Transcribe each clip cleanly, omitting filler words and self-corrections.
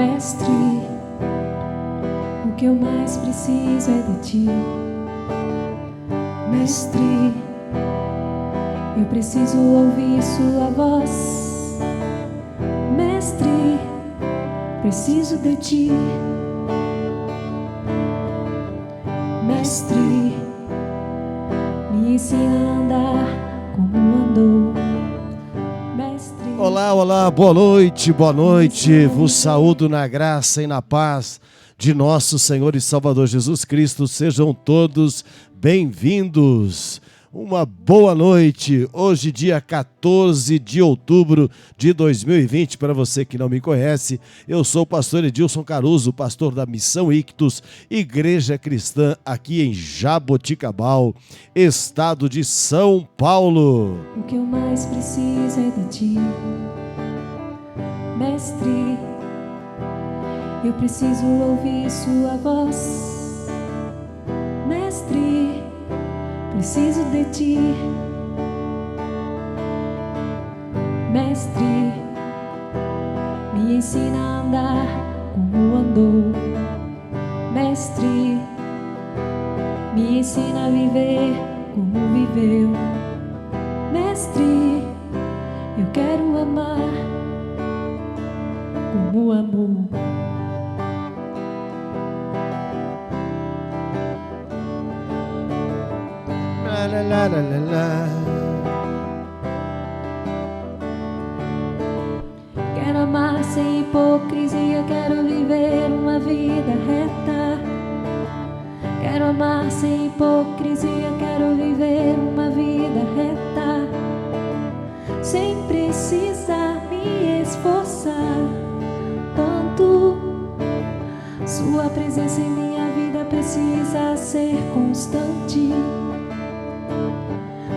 Mestre, o que eu mais preciso é de ti. Mestre, eu preciso ouvir sua voz. Mestre, preciso de ti. Mestre, me ensina a andar como andou. Mestre. Olá, olá, boa noite. Vos saúdo na graça e na paz de nosso Senhor e Salvador Jesus Cristo. Sejam todos bem-vindos. Uma boa noite. Hoje, dia 14 de outubro de 2020. Para você que não me conhece, eu sou o pastor Edilson Caruso, pastor da Missão Ictus, Igreja Cristã aqui em Jaboticabal, estado de São Paulo. O que eu mais preciso é de ti. Mestre, eu preciso ouvir sua voz. Mestre, preciso de ti. Mestre, me ensina a andar como andou. Mestre, me ensina a viver como viveu. Mestre, eu quero amar como amou. La, la, la, la, la. Quero amar sem hipocrisia, quero viver uma vida reta. Quero amar sem hipocrisia, quero viver uma vida reta. Sem precisar me esforçar tanto. Sua presença em minha vida precisa ser constante.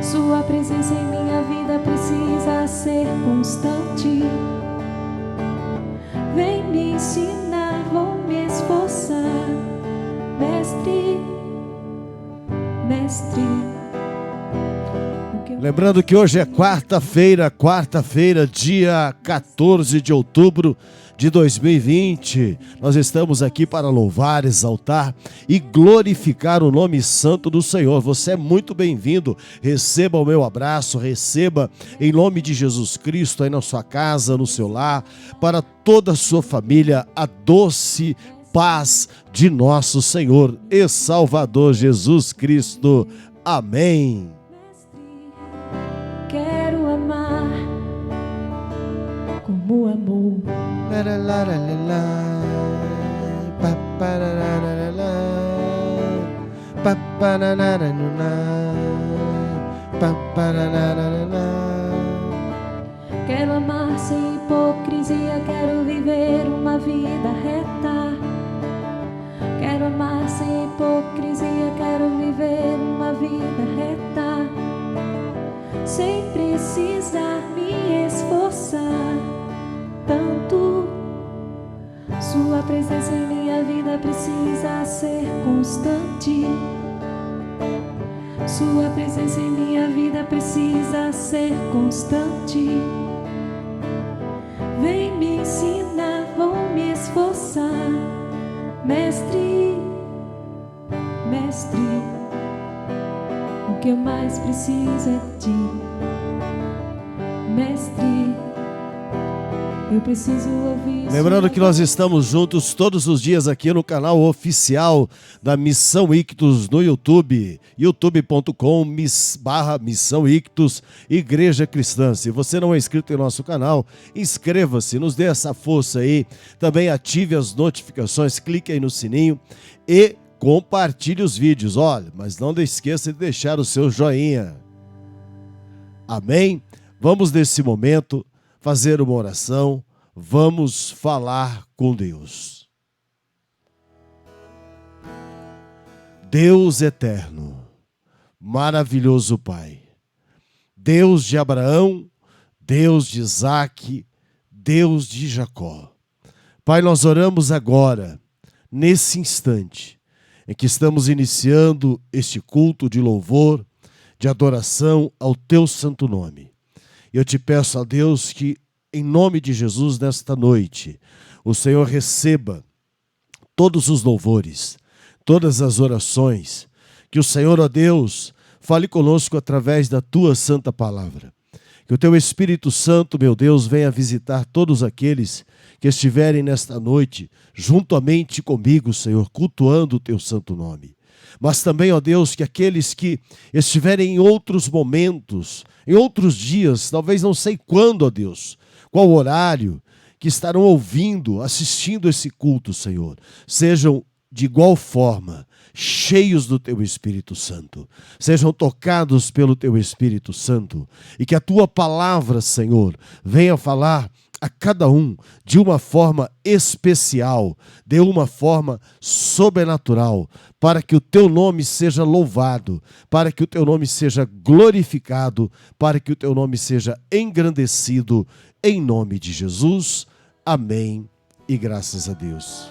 Sua presença em minha vida precisa ser constante. Vem me ensinar, vou me esforçar. Mestre, mestre. Lembrando que hoje é quarta-feira, dia 14 de outubro de 2020. Nós estamos aqui para louvar, exaltar e glorificar o nome santo do Senhor. Você é muito bem-vindo. Receba o meu abraço, receba em nome de Jesus Cristo aí na sua casa, no seu lar, para toda a sua família, a doce paz de nosso Senhor e Salvador Jesus Cristo. Amém. Quero amar como amor. Quero amar sem hipocrisia, quero viver uma vida reta. Quero amar sem hipocrisia, quero viver uma vida reta. Sem precisar me esforçar tanto. Sua presença em minha vida precisa ser constante. Sua presença em minha vida precisa ser constante. Vem me ensinar, vou me esforçar. Mestre, mestre, o que eu mais preciso é de ti. Mestre, eu preciso ouvir. Lembrando que nós estamos juntos todos os dias aqui no canal oficial da Missão Ictus no YouTube, youtube.com/Missão Ictus, Igreja Cristã. Se você não é inscrito em nosso canal, inscreva-se, nos dê essa força aí. Também ative as notificações, clique aí no sininho e compartilhe os vídeos. Olha, mas não esqueça de deixar o seu joinha. Amém? Vamos nesse momento fazer uma oração, vamos falar com Deus. Deus eterno, maravilhoso Pai, Deus de Abraão, Deus de Isaque, Deus de Jacó. Pai, nós oramos agora, nesse instante, em que estamos iniciando este culto de louvor, de adoração ao Teu santo nome. Eu te peço a Deus que, em nome de Jesus, nesta noite, o Senhor receba todos os louvores, todas as orações, que o Senhor, ó Deus, fale conosco através da Tua santa palavra. Que o Teu Espírito Santo, meu Deus, venha visitar todos aqueles que estiverem nesta noite, juntamente comigo, Senhor, cultuando o Teu santo nome. Mas também, ó Deus, que aqueles que estiverem em outros momentos, em outros dias, talvez não sei quando, ó Deus, qual horário, que estarão ouvindo, assistindo esse culto, Senhor, sejam de igual forma cheios do Teu Espírito Santo, sejam tocados pelo Teu Espírito Santo, e que a Tua palavra, Senhor, venha falar a cada um de uma forma especial, de uma forma sobrenatural, para que o Teu nome seja louvado, para que o Teu nome seja glorificado, para que o Teu nome seja engrandecido, em nome de Jesus. Amém e graças a Deus.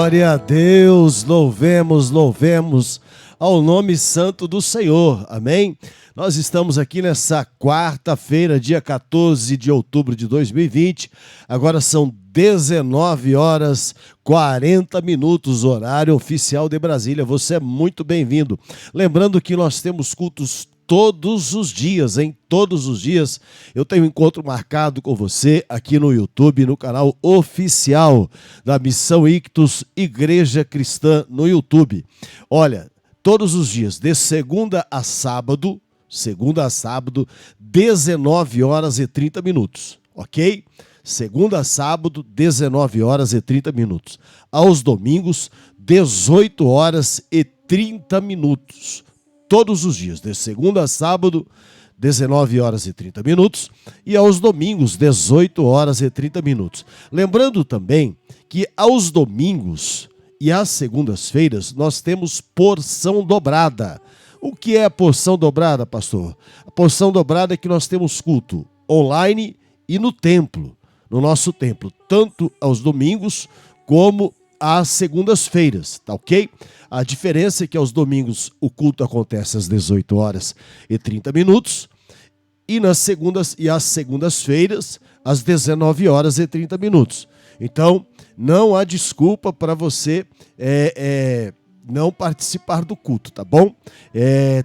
Glória a Deus, louvemos ao nome santo do Senhor, amém? Nós estamos aqui nessa quarta-feira, dia 14 de outubro de 2020, agora são 19 horas 40 minutos, horário oficial de Brasília, você é muito bem-vindo. Lembrando que nós temos cultos todos os dias, em todos os dias eu tenho um encontro marcado com você aqui no YouTube, no canal oficial da Missão Ictus Igreja Cristã no YouTube. Olha, todos os dias, de segunda a sábado, 19 horas e 30 minutos, ok? Segunda a sábado, 19 horas e 30 minutos. Aos domingos, 18 horas e 30 minutos. Todos os dias, de segunda a sábado, 19 horas e 30 minutos, e aos domingos, 18 horas e 30 minutos. Lembrando também que aos domingos e às segundas-feiras nós temos porção dobrada. O que é a porção dobrada, pastor? A porção dobrada é que nós temos culto online e no templo, no nosso templo, tanto aos domingos como às segundas-feiras, tá ok? A diferença é que aos domingos o culto acontece às 18 horas e 30 minutos e às segundas-feiras às 19 horas e 30 minutos. Então, não há desculpa para você não participar do culto, tá bom?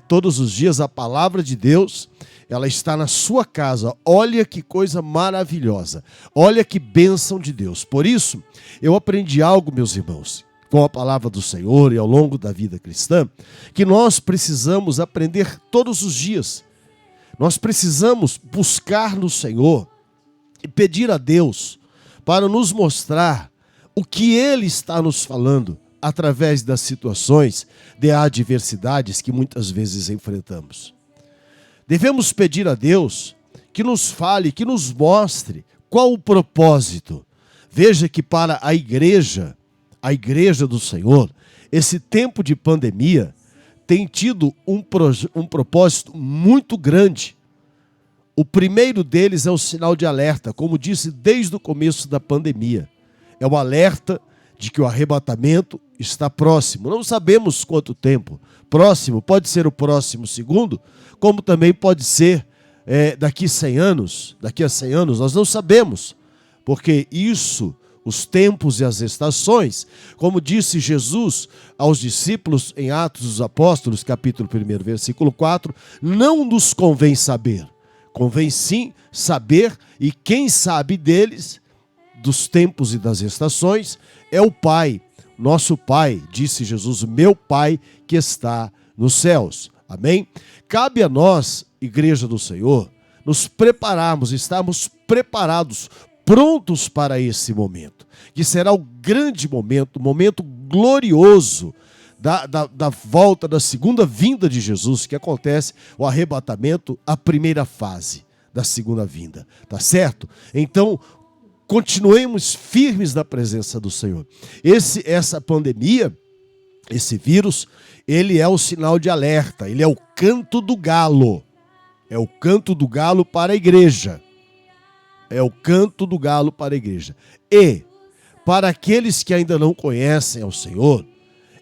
Todos os dias a palavra de Deus, ela está na sua casa. Olha que coisa maravilhosa. Olha que bênção de Deus. Por isso, eu aprendi algo, meus irmãos, com a palavra do Senhor e ao longo da vida cristã, que nós precisamos aprender todos os dias. Nós precisamos buscar no Senhor e pedir a Deus para nos mostrar o que Ele está nos falando através das situações de adversidades que muitas vezes enfrentamos. Devemos pedir a Deus que nos fale, que nos mostre qual o propósito. Veja que para a igreja do Senhor, esse tempo de pandemia tem tido um propósito muito grande. O primeiro deles é o sinal de alerta, como disse desde o começo da pandemia. É o alerta de que o arrebatamento está próximo. Não sabemos quanto tempo. Próximo, pode ser o próximo segundo, como também pode ser daqui a 100 anos. Daqui a 100 anos, nós não sabemos. Porque isso, os tempos e as estações, como disse Jesus aos discípulos em Atos dos Apóstolos, capítulo 1, versículo 4, não nos convém saber. Convém sim saber, e quem sabe deles, dos tempos e das estações, é o Pai, nosso Pai, disse Jesus, meu Pai que está nos céus. Amém? Cabe a nós, Igreja do Senhor, nos prepararmos, estarmos preparados, prontos para esse momento, que será o grande momento, o momento glorioso da volta, da segunda vinda de Jesus, que acontece o arrebatamento, a primeira fase da segunda vinda, tá certo? Então, continuemos firmes na presença do Senhor. Essa pandemia, esse vírus, ele é o sinal de alerta, ele é o canto do galo. É o canto do galo para a igreja. É o canto do galo para a igreja. E, para aqueles que ainda não conhecem ao Senhor,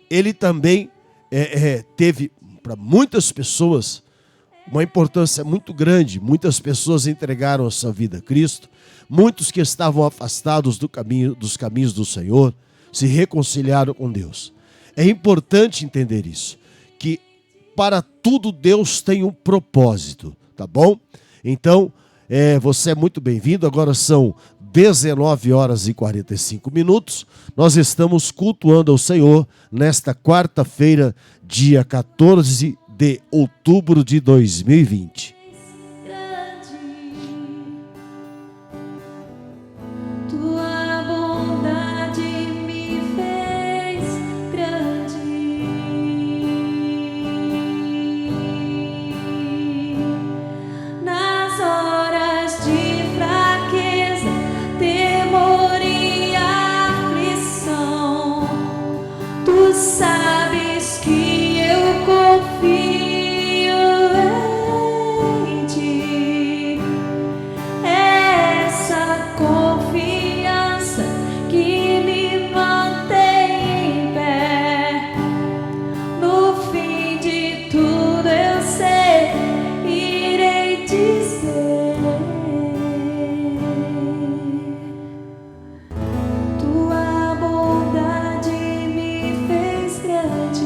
ele também teve, para muitas pessoas, uma importância muito grande. Muitas pessoas entregaram a sua vida a Cristo. Muitos que estavam afastados dos caminhos do Senhor se reconciliaram com Deus. É importante entender isso, que para tudo Deus tem um propósito, tá bom? Então, você é muito bem-vindo. Agora são 19 horas e 45 minutos. Nós estamos cultuando ao Senhor nesta quarta-feira, dia 14 de outubro de 2020. Sabes que eu confio em ti. Essa confiança que me mantém em pé. No fim de tudo eu sei, irei dizer: tua bondade me fez grande.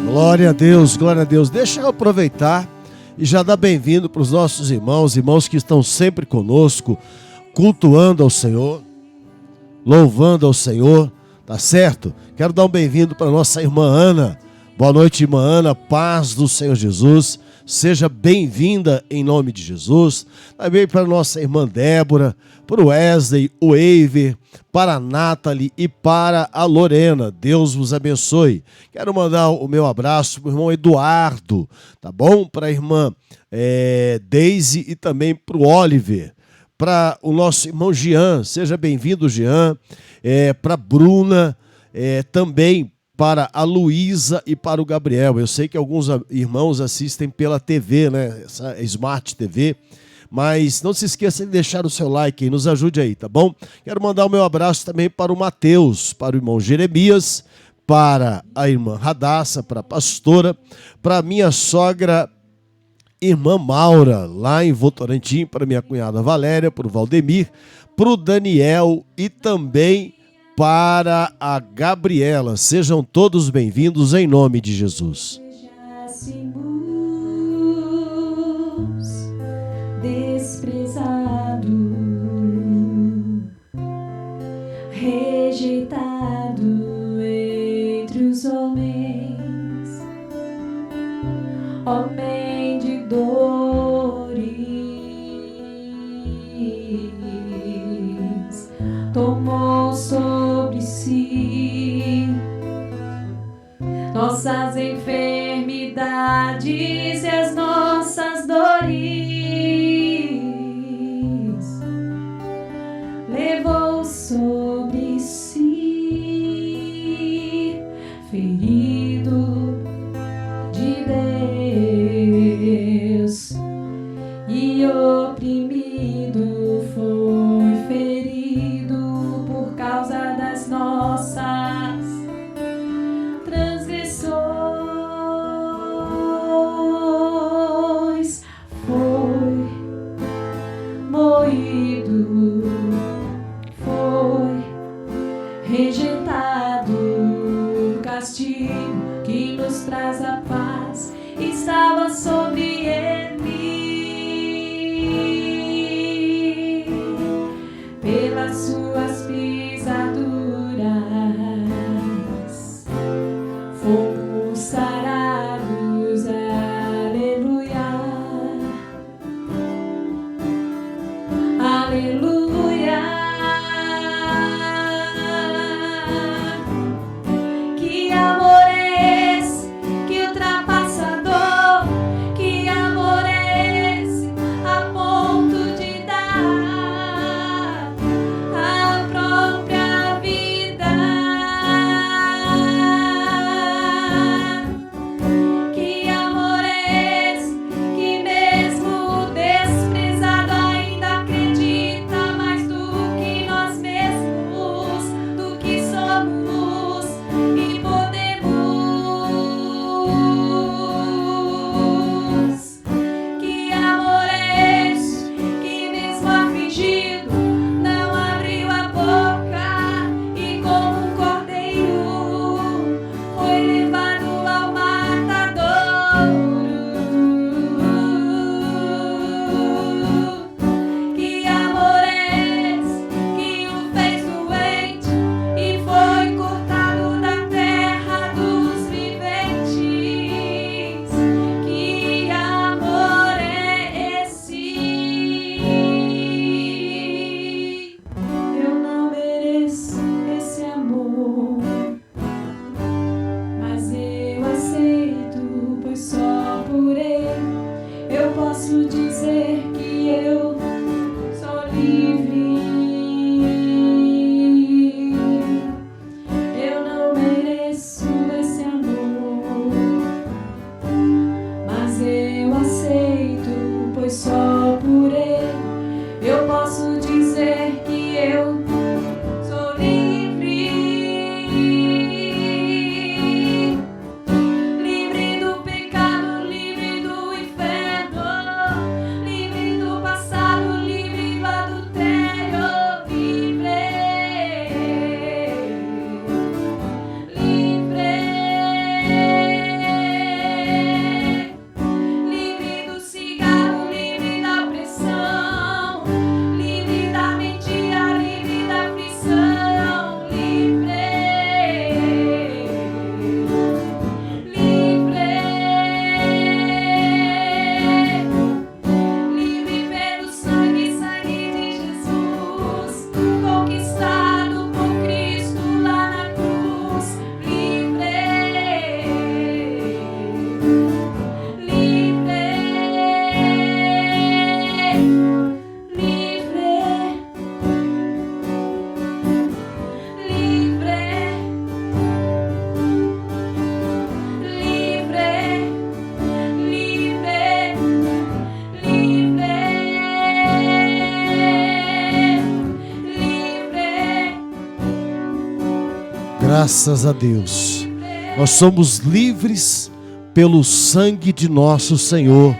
Glória a Deus, glória a Deus. Deixa eu aproveitar e já dar bem-vindo para os nossos irmãos que estão sempre conosco, cultuando ao Senhor, louvando ao Senhor, tá certo? Quero dar um bem-vindo para a nossa irmã Ana. Boa noite, irmã Ana, paz do Senhor Jesus. Seja bem-vinda em nome de Jesus. Também para a nossa irmã Débora, para o Wesley, o Eiver, para a Nathalie e para a Lorena. Deus vos abençoe. Quero mandar o meu abraço para o irmão Eduardo, tá bom? Para a irmã Deise e também para o Oliver. Para o nosso irmão Jean, seja bem-vindo, Jean. Para a Bruna, também para a Luísa e para o Gabriel. Eu sei que alguns irmãos assistem pela TV, né? Essa Smart TV. Mas não se esqueça de deixar o seu like e nos ajude aí, tá bom? Quero mandar o meu abraço também para o Mateus, para o irmão Jeremias, para a irmã Radassa, para a pastora, para a minha sogra, irmã Maura, lá em Votorantim, para minha cunhada Valéria, para o Valdemir, para o Daniel e também para a Gabriela. Sejam todos bem-vindos em nome de Jesus. Desprezado, rejeitado entre os homens, homem de dores, tomou sobre si nossas enfermidades e as nossas dores. Levou sobre si, ferido de Deus e oprimido, foi ferido por causa das nossas transgressões. Graças a Deus. Nós somos livres pelo sangue de nosso Senhor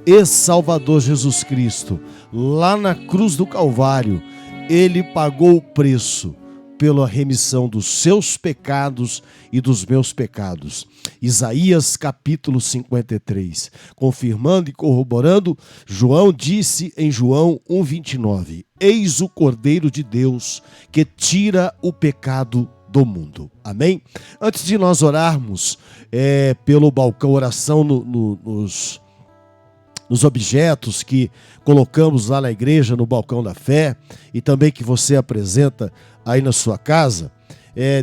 e Salvador Jesus Cristo. Lá na cruz do Calvário, Ele pagou o preço pela remissão dos seus pecados e dos meus pecados. Isaías capítulo 53. Confirmando e corroborando, João disse em João 1,29: Eis o Cordeiro de Deus que tira o pecado do mundo. Amém? Antes de nós orarmos pelo balcão oração nos objetos que colocamos lá na igreja, no balcão da fé, e também que você apresenta aí na sua casa,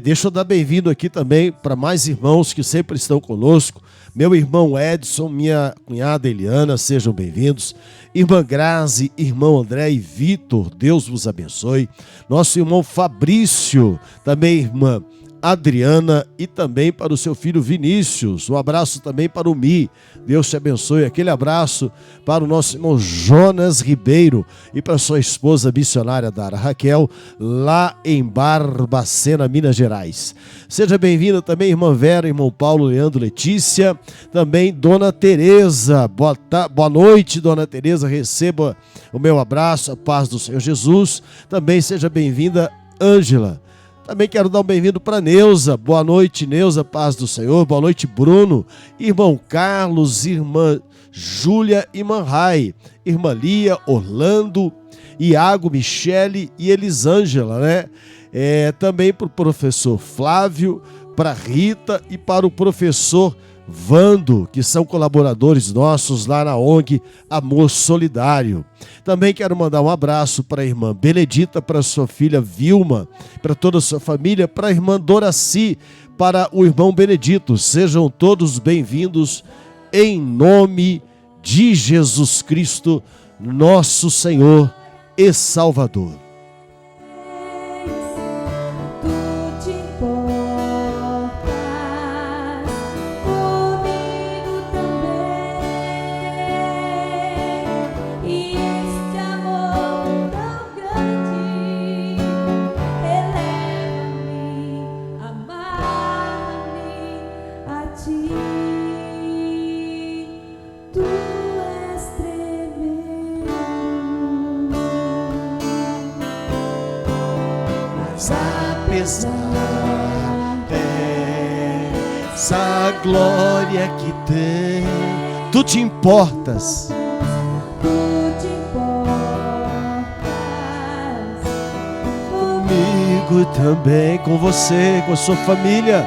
deixa eu dar bem-vindo aqui também para mais irmãos que sempre estão conosco. Meu irmão Edson, minha cunhada Eliana, sejam bem-vindos. Irmã Grazi, irmão André e Vitor, Deus vos abençoe. Nosso irmão Fabrício, também irmã Adriana, e também para o seu filho Vinícius. Um abraço também para o Mi, Deus te abençoe. Aquele abraço para o nosso irmão Jonas Ribeiro e para sua esposa missionária Dara Raquel, lá em Barbacena, Minas Gerais. Seja bem-vinda também irmã Vera, irmão Paulo, Leandro, Letícia, também Dona Tereza. Boa noite, Dona Tereza, receba o meu abraço, a paz do Senhor Jesus. Também seja bem-vinda Ângela. Também quero dar um bem-vindo para Neuza. Boa noite, Neuza, paz do Senhor. Boa noite, Bruno, irmão Carlos, irmã Júlia, irmã Rai, irmã Lia, Orlando, Iago, Michele e Elisângela, né? Também para o professor Flávio, para Rita e para o professor Vando, que são colaboradores nossos lá na ONG Amor Solidário. Também quero mandar um abraço para a irmã Benedita, para sua filha Vilma, para toda a sua família, para a irmã Doraci, para o irmão Benedito. Sejam todos bem-vindos em nome de Jesus Cristo, nosso Senhor e Salvador. Apesar dessa glória que tem, tu te importas. Comigo também, com você, com a sua família.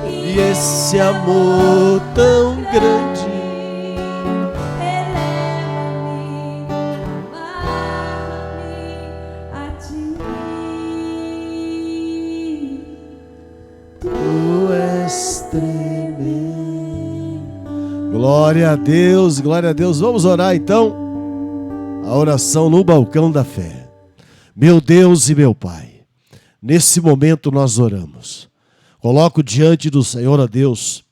E esse amor tão grande Glória a Deus, glória a Deus. Vamos orar então a oração no balcão da fé. Meu Deus e meu Pai, nesse momento nós oramos. Coloco diante do Senhor, a Deus,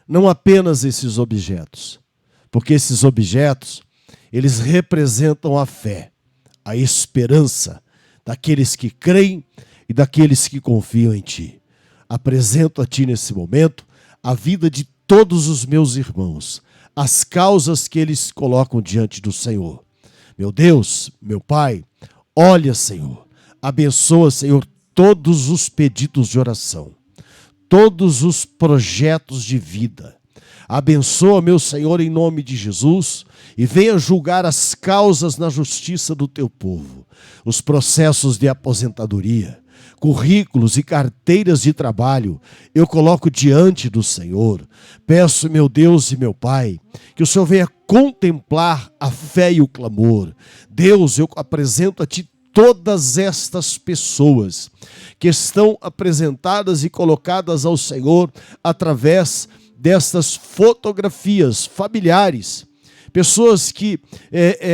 não apenas esses objetos, porque esses objetos, eles representam a fé, a esperança daqueles que creem e daqueles que confiam em Ti. Apresento a Ti nesse momento a vida de todos os meus irmãos, as causas que eles colocam diante do Senhor. Meu Deus, meu Pai, olha, Senhor, abençoa, Senhor, todos os pedidos de oração, todos os projetos de vida. Abençoa, meu Senhor, em nome de Jesus, e venha julgar as causas na justiça do Teu povo, os processos de aposentadoria, currículos e carteiras de trabalho, eu coloco diante do Senhor. Peço, meu Deus e meu Pai, que o Senhor venha contemplar a fé e o clamor. Deus, eu apresento a Ti todas estas pessoas que estão apresentadas e colocadas ao Senhor através destas fotografias familiares. Pessoas que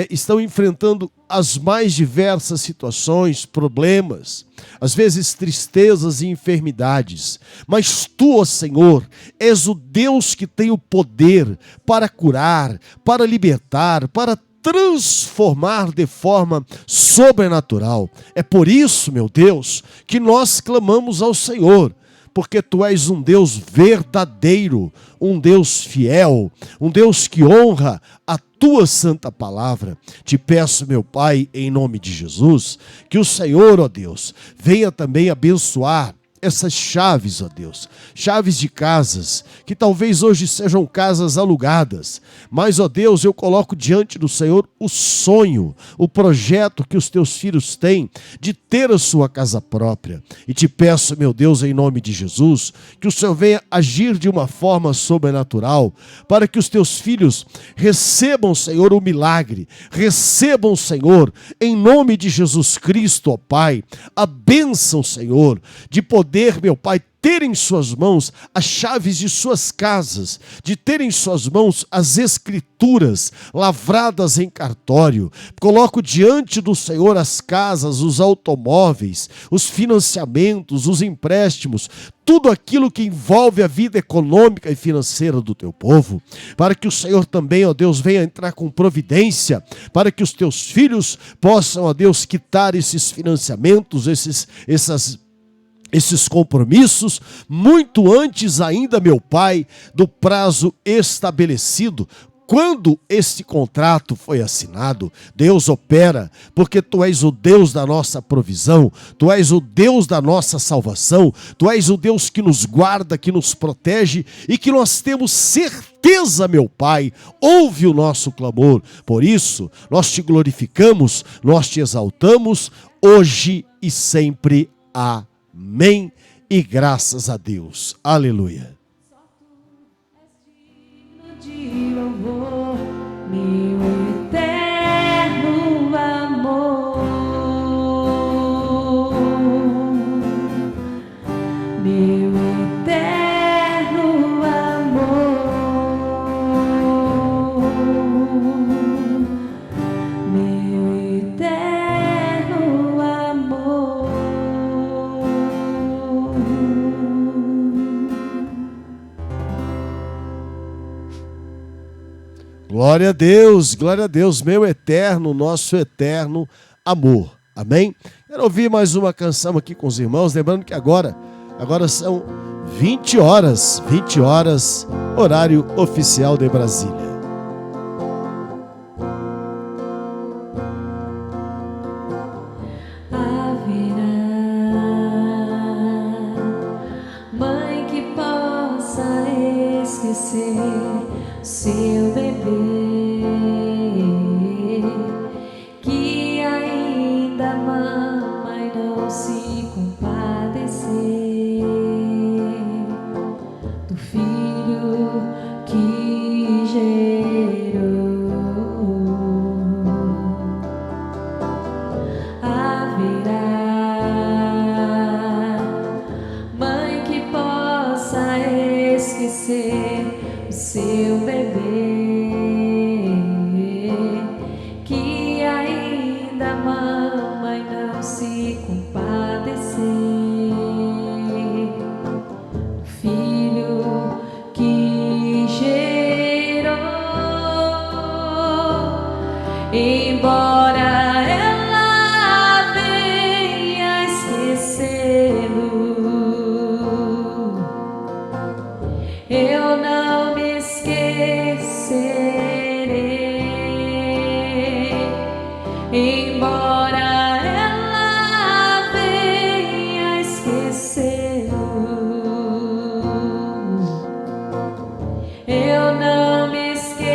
estão enfrentando as mais diversas situações, problemas, às vezes tristezas e enfermidades. Mas Tu, ó Senhor, és o Deus que tem o poder para curar, para libertar, para transformar de forma sobrenatural. É por isso, meu Deus, que nós clamamos ao Senhor. porque Tu és um Deus verdadeiro, um Deus fiel, um Deus que honra a Tua santa palavra. Te peço, meu Pai, em nome de Jesus, que o Senhor, ó Deus, venha também abençoar essas chaves, ó Deus, chaves de casas, que talvez hoje sejam casas alugadas, mas, ó Deus, eu coloco diante do Senhor o sonho, o projeto que os teus filhos têm de ter a sua casa própria. E te peço, meu Deus, em nome de Jesus, que o Senhor venha agir de uma forma sobrenatural, para que os teus filhos recebam, Senhor, o milagre, recebam, Senhor, em nome de Jesus Cristo, ó Pai, a bênção, Senhor, de poder, meu Pai, ter em suas mãos as chaves de suas casas, de ter em suas mãos as escrituras lavradas em cartório. Coloco diante do Senhor as casas, os automóveis, os financiamentos, os empréstimos, tudo aquilo que envolve a vida econômica e financeira do teu povo, para que o Senhor também, ó Deus, venha entrar com providência, para que os teus filhos possam, ó Deus, quitar esses financiamentos, esses compromissos, muito antes ainda, meu Pai, do prazo estabelecido. Quando esse contrato foi assinado, Deus opera, porque Tu és o Deus da nossa provisão, Tu és o Deus da nossa salvação, Tu és o Deus que nos guarda, que nos protege e que nós temos certeza, meu Pai, ouve o nosso clamor. Por isso, nós Te glorificamos, nós Te exaltamos, hoje e sempre. Amém e graças a Deus. Aleluia. De louvor, meu eterno amor, meu eterno amor, meu eterno amor. Glória a Deus, meu eterno, nosso eterno amor. Amém? Quero ouvir mais uma canção aqui com os irmãos, lembrando que agora são 20 horas, horário oficial de Brasília. Mãe que possa esquecer seu bebê, que ainda mama e não se compadecer do filho que gerou. Haverá mãe que possa esquecer o seu bebê, que ainda mama e não se compadecer do filho que gerou. Embora ela venha esquecê-lo, eu não me esquecerei. Embora ela venha esquecê-lo, eu não me esquecerei.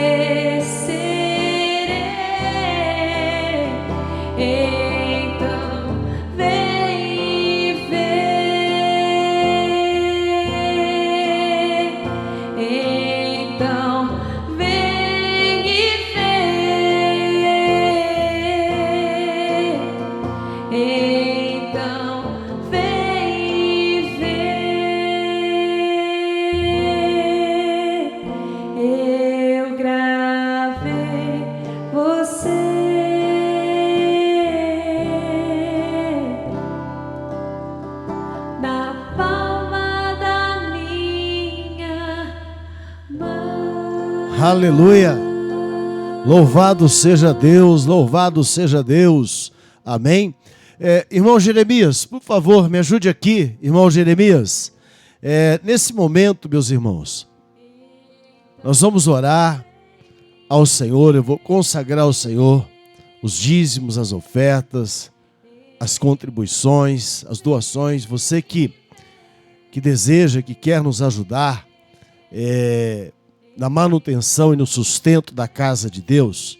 Então vem e vê. Então vem e vê. Então vem e vê. Eu gravei você na palma da minha mão. Aleluia. Louvado seja Deus, louvado seja Deus. Amém. Irmão Jeremias, por favor, me ajude aqui, irmão Jeremias. Nesse momento, meus irmãos, nós vamos orar ao Senhor. Eu vou consagrar ao Senhor os dízimos, as ofertas, as contribuições, as doações. Você que deseja, que quer nos ajudar na manutenção e no sustento da casa de Deus,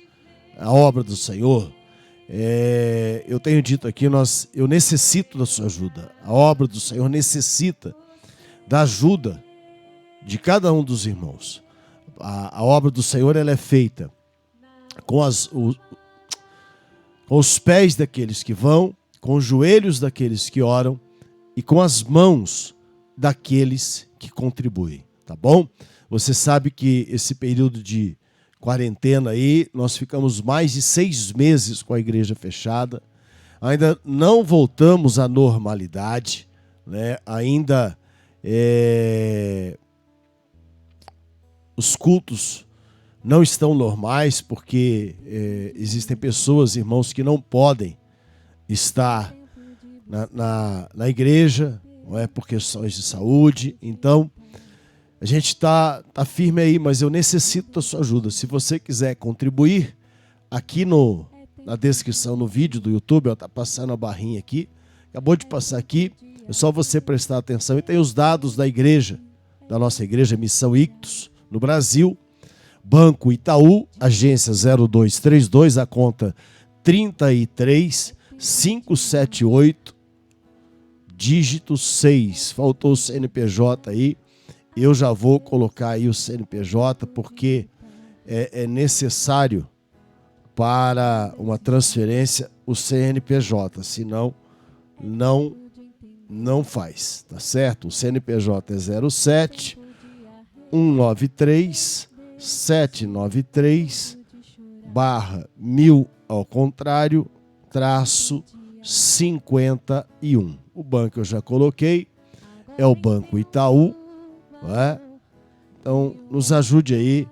a obra do Senhor, eu tenho dito aqui, eu necessito da sua ajuda. A obra do Senhor necessita da ajuda de cada um dos irmãos. A obra do Senhor, ela é feita com os pés daqueles que vão, com os joelhos daqueles que oram e com as mãos daqueles que contribuem, tá bom? Você sabe que esse período de quarentena aí, nós ficamos mais de 6 meses com a igreja fechada, ainda não voltamos à normalidade, né? Ainda os cultos não estão normais, porque existem pessoas, irmãos, que não podem estar na igreja, não é, por questões de saúde. Então, a gente está firme aí, mas eu necessito da sua ajuda. Se você quiser contribuir, aqui na descrição, no vídeo do YouTube, está passando a barrinha aqui, acabou de passar aqui, é só você prestar atenção. E tem os dados da igreja, da nossa igreja Missão Ictus, no Brasil, Banco Itaú, agência 0232, a conta 33578, dígito 6. Faltou o CNPJ aí. Eu já vou colocar aí o CNPJ, porque é necessário para uma transferência o CNPJ, senão não faz, tá certo? O CNPJ é 07 193 793 /1000 ao contrário, -51. O banco eu já coloquei, é o Banco Itaú, não é? Então nos ajude aí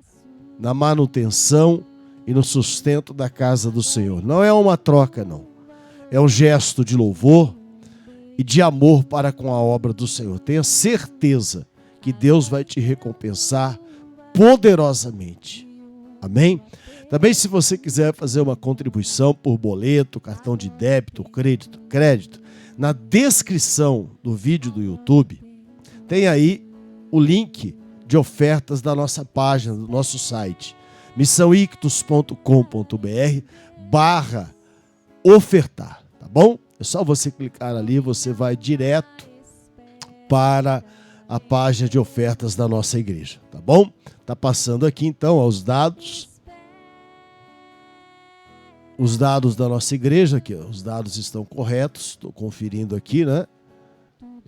na manutenção e no sustento da casa do Senhor. Não é uma troca, não. É um gesto de louvor e de amor para com a obra do Senhor. Tenha certeza que Deus vai te recompensar poderosamente. Amém? Também, se você quiser fazer uma contribuição por boleto, cartão de débito, crédito, na descrição do vídeo do YouTube, tem aí o link de ofertas da nossa página, do nosso site, missãoictus.com.br/ofertar, tá bom? É só você clicar ali, você vai direto para a página de ofertas da nossa igreja, tá bom? Tá passando aqui então os dados da nossa igreja, aqui, os dados estão corretos, estou conferindo aqui, né?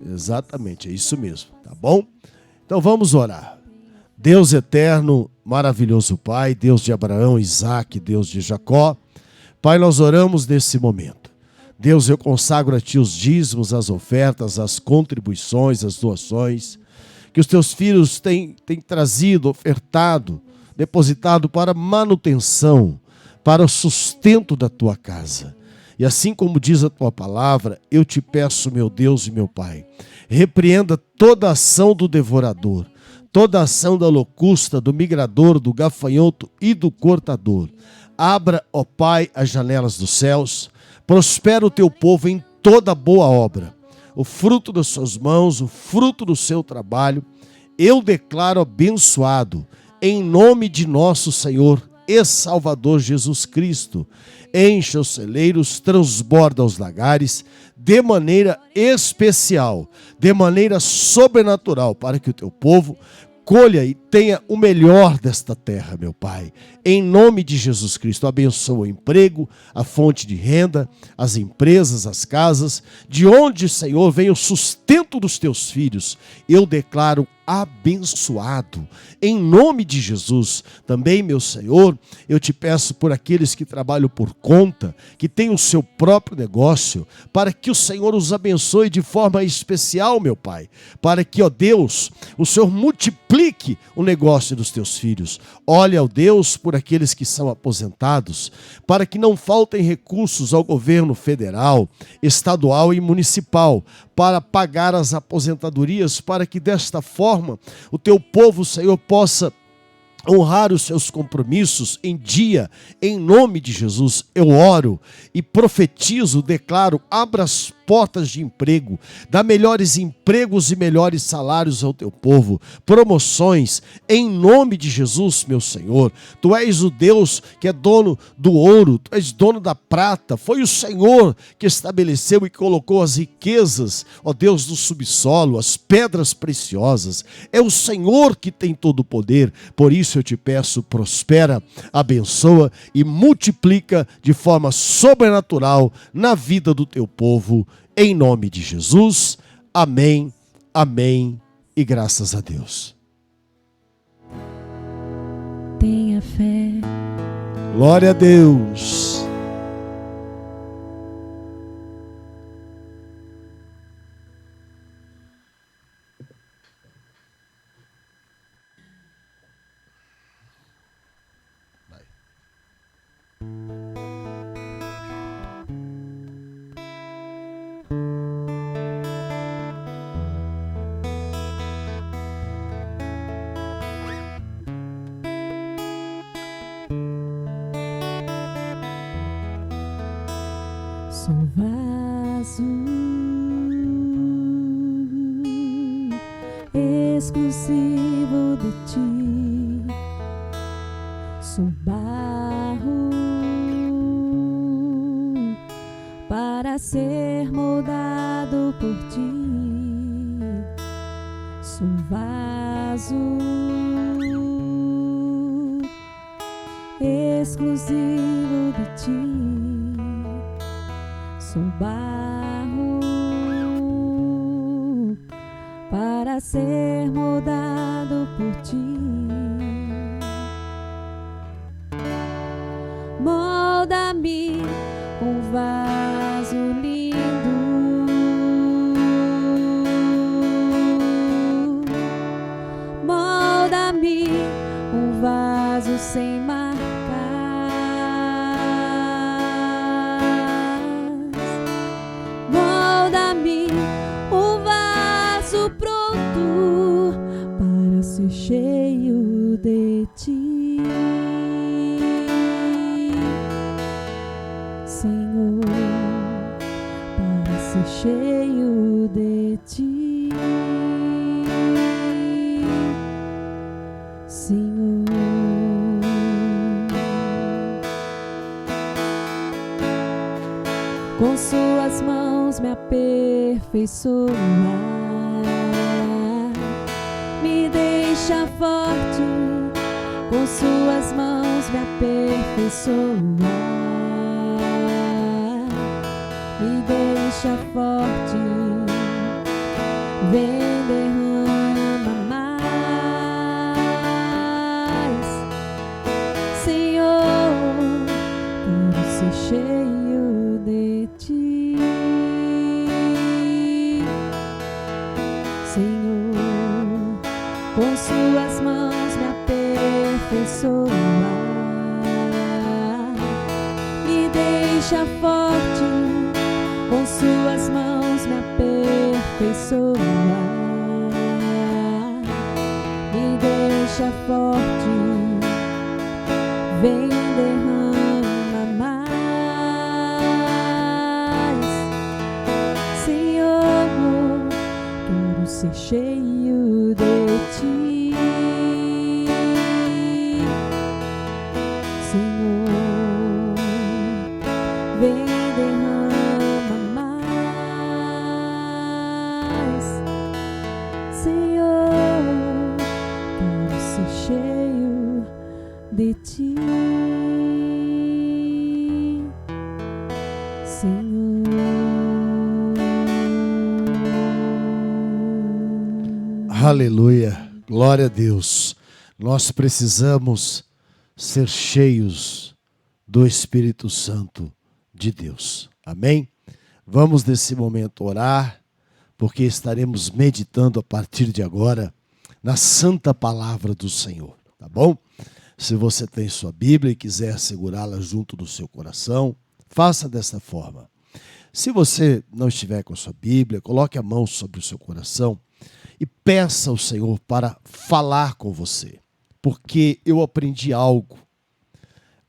Exatamente, é isso mesmo, tá bom? Então vamos orar. Deus eterno, maravilhoso Pai, Deus de Abraão, Isaque, Deus de Jacó, Pai, nós oramos nesse momento. Deus, eu consagro a Ti os dízimos, as ofertas, as contribuições, as doações que os Teus filhos têm trazido, ofertado, depositado para manutenção, para o sustento da Tua casa. E assim como diz a Tua palavra, eu Te peço, meu Deus e meu Pai, repreenda toda ação do devorador, toda ação da locusta, do migrador, do gafanhoto e do cortador. Abra, ó Pai, as janelas dos céus, prospera o Teu povo em toda boa obra, o fruto das suas mãos, o fruto do seu trabalho, eu declaro abençoado, em nome de nosso Senhor e Salvador Jesus Cristo. Encha os celeiros, transborda os lagares, de maneira especial, de maneira sobrenatural, para que o Teu povo colha e tenha o melhor desta terra, meu Pai. Em nome de Jesus Cristo, abençoa o emprego, a fonte de renda, as empresas, as casas, de onde, Senhor, vem o sustento dos Teus filhos. Eu declaro abençoado, em nome de Jesus. Também, meu Senhor, eu Te peço por aqueles que trabalham por conta, que têm o seu próprio negócio, para que o Senhor os abençoe de forma especial, meu Pai, para que, ó Deus, o Senhor multiplique o negócio dos Teus filhos. Olha, ó Deus, por aqueles que são aposentados, para que não faltem recursos ao governo federal, estadual e municipal, para pagar as aposentadorias, para que desta forma o teu povo, Senhor, possa honrar os seus compromissos em dia, em nome de Jesus. Eu oro e profetizo, declaro, abra as portas de emprego, dá melhores empregos e melhores salários ao teu povo, promoções, em nome de Jesus, meu Senhor. Tu és o Deus que é dono do ouro, tu és dono da prata, foi o Senhor que estabeleceu e colocou as riquezas, ó Deus, do subsolo, as pedras preciosas, é o Senhor que tem todo o poder. Por isso eu te peço, prospera, abençoa e multiplica de forma sobrenatural na vida do teu povo, em nome de Jesus. Amém, amém e graças a Deus. Tenha fé. Glória a Deus. Sou vaso exclusivo de ti, sou barro para ser moldado por ti, sou vaso exclusivo de ti. Sou barro para ser moldado por ti. Molda-me um vaso lindo, molda-me um vaso sem marcas. Cheio de ti, Senhor, para ser cheio de ti, Senhor. Com suas mãos me aperfeiçoar, me deixa forte, com suas mãos me aperfeiçoar, me deixa forte, vem derrama mais, Senhor, quero ser cheio de ti, Senhor. Com suas mãos me aperfeiçoar, me deixa forte, com suas mãos me aperfeiçoar, me deixa forte, vem derrama mais, Senhor, quero ser cheio de ti, Senhor, vem derrama mais, Senhor, quero ser cheio de ti, Senhor. Aleluia, glória a Deus. Nós precisamos ser cheios do Espírito Santo de Deus. Amém? Vamos nesse momento orar, porque estaremos meditando a partir de agora na santa palavra do Senhor, tá bom? Se você tem sua Bíblia e quiser segurá-la junto do seu coração, faça dessa forma. Se você não estiver com a sua Bíblia, coloque a mão sobre o seu coração e peça ao Senhor para falar com você. Porque eu aprendi algo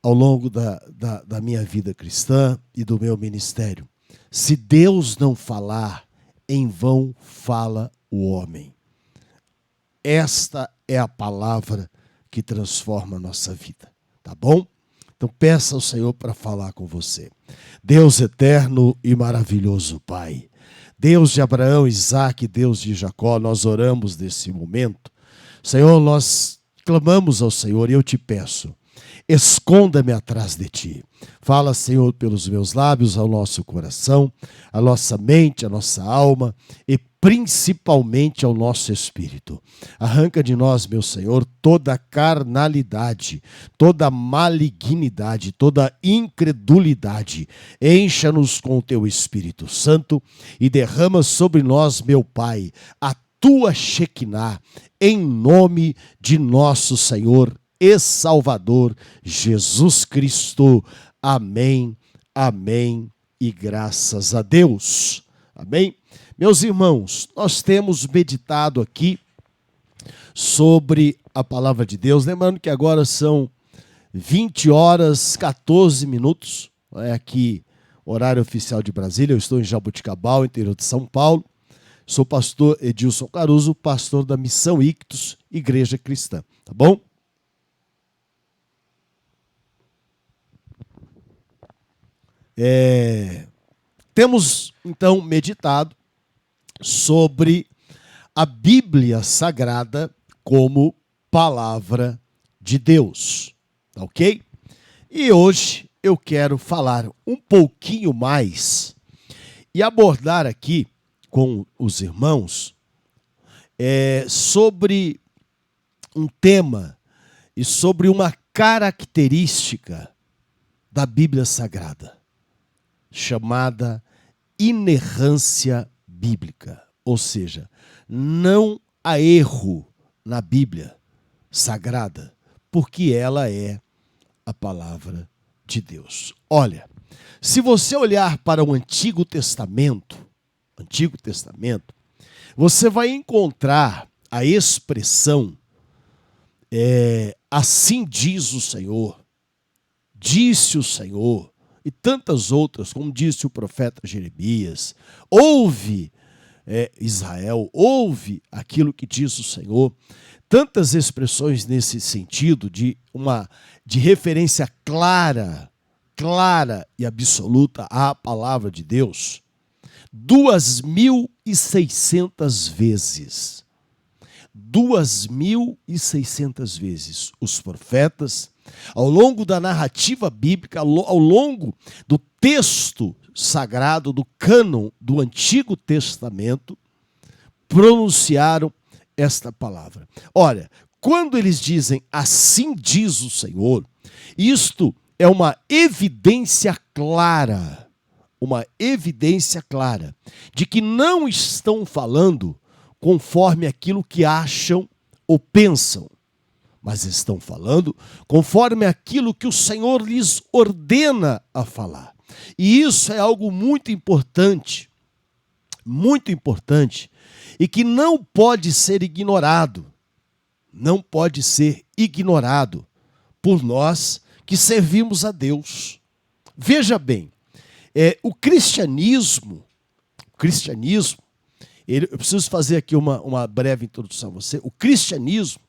ao longo da minha vida cristã e do meu ministério. Se Deus não falar, em vão fala o homem. Esta é a palavra que transforma a nossa vida, tá bom? Então peça ao Senhor para falar com você. Deus eterno e maravilhoso Pai, Deus de Abraão, Isaque, Deus de Jacó, nós oramos nesse momento. Senhor, nós clamamos ao Senhor e eu te peço, esconda-me atrás de ti. Fala, Senhor, pelos meus lábios ao nosso coração, à nossa mente, à nossa alma e principalmente ao nosso espírito. Arranca de nós, meu Senhor, toda carnalidade, toda malignidade, toda incredulidade. Encha-nos com o teu Espírito Santo e derrama sobre nós, meu Pai, a tua Shekinah, em nome de nosso Senhor e Salvador Jesus Cristo. Amém, amém e graças a Deus. Amém? Meus irmãos, nós temos meditado aqui sobre a palavra de Deus. Lembrando que agora são 20 horas 14 minutos. É aqui, horário oficial de Brasília. Eu estou em Jaboticabal, interior de São Paulo. Sou pastor Edilson Caruso, pastor da Missão Ictus, Igreja Cristã. Tá bom? Temos, então, meditado sobre a Bíblia Sagrada como palavra de Deus, ok? E hoje eu quero falar um pouquinho mais e abordar aqui com os irmãos sobre um tema e sobre uma característica da Bíblia Sagrada, chamada inerrância bíblica, ou seja, não há erro na Bíblia Sagrada, porque ela é a palavra de Deus. Olha, se você olhar para o Antigo Testamento, você vai encontrar a expressão assim diz o Senhor, disse o Senhor, e tantas outras, como disse o profeta Jeremias, ouve Israel, ouve aquilo que diz o Senhor. Tantas expressões nesse sentido de referência clara e absoluta à palavra de Deus. 2.600 vezes. 2.600 vezes os profetas, ao longo da narrativa bíblica, ao longo do texto sagrado, do cânon do Antigo Testamento, pronunciaram esta palavra. Olha, quando eles dizem assim diz o Senhor, isto é uma evidência clara de que não estão falando conforme aquilo que acham ou pensam, mas estão falando conforme aquilo que o Senhor lhes ordena a falar. E isso é algo muito importante, e que não pode ser ignorado por nós que servimos a Deus. Veja bem, o cristianismo, eu preciso fazer aqui uma breve introdução a você. O cristianismo,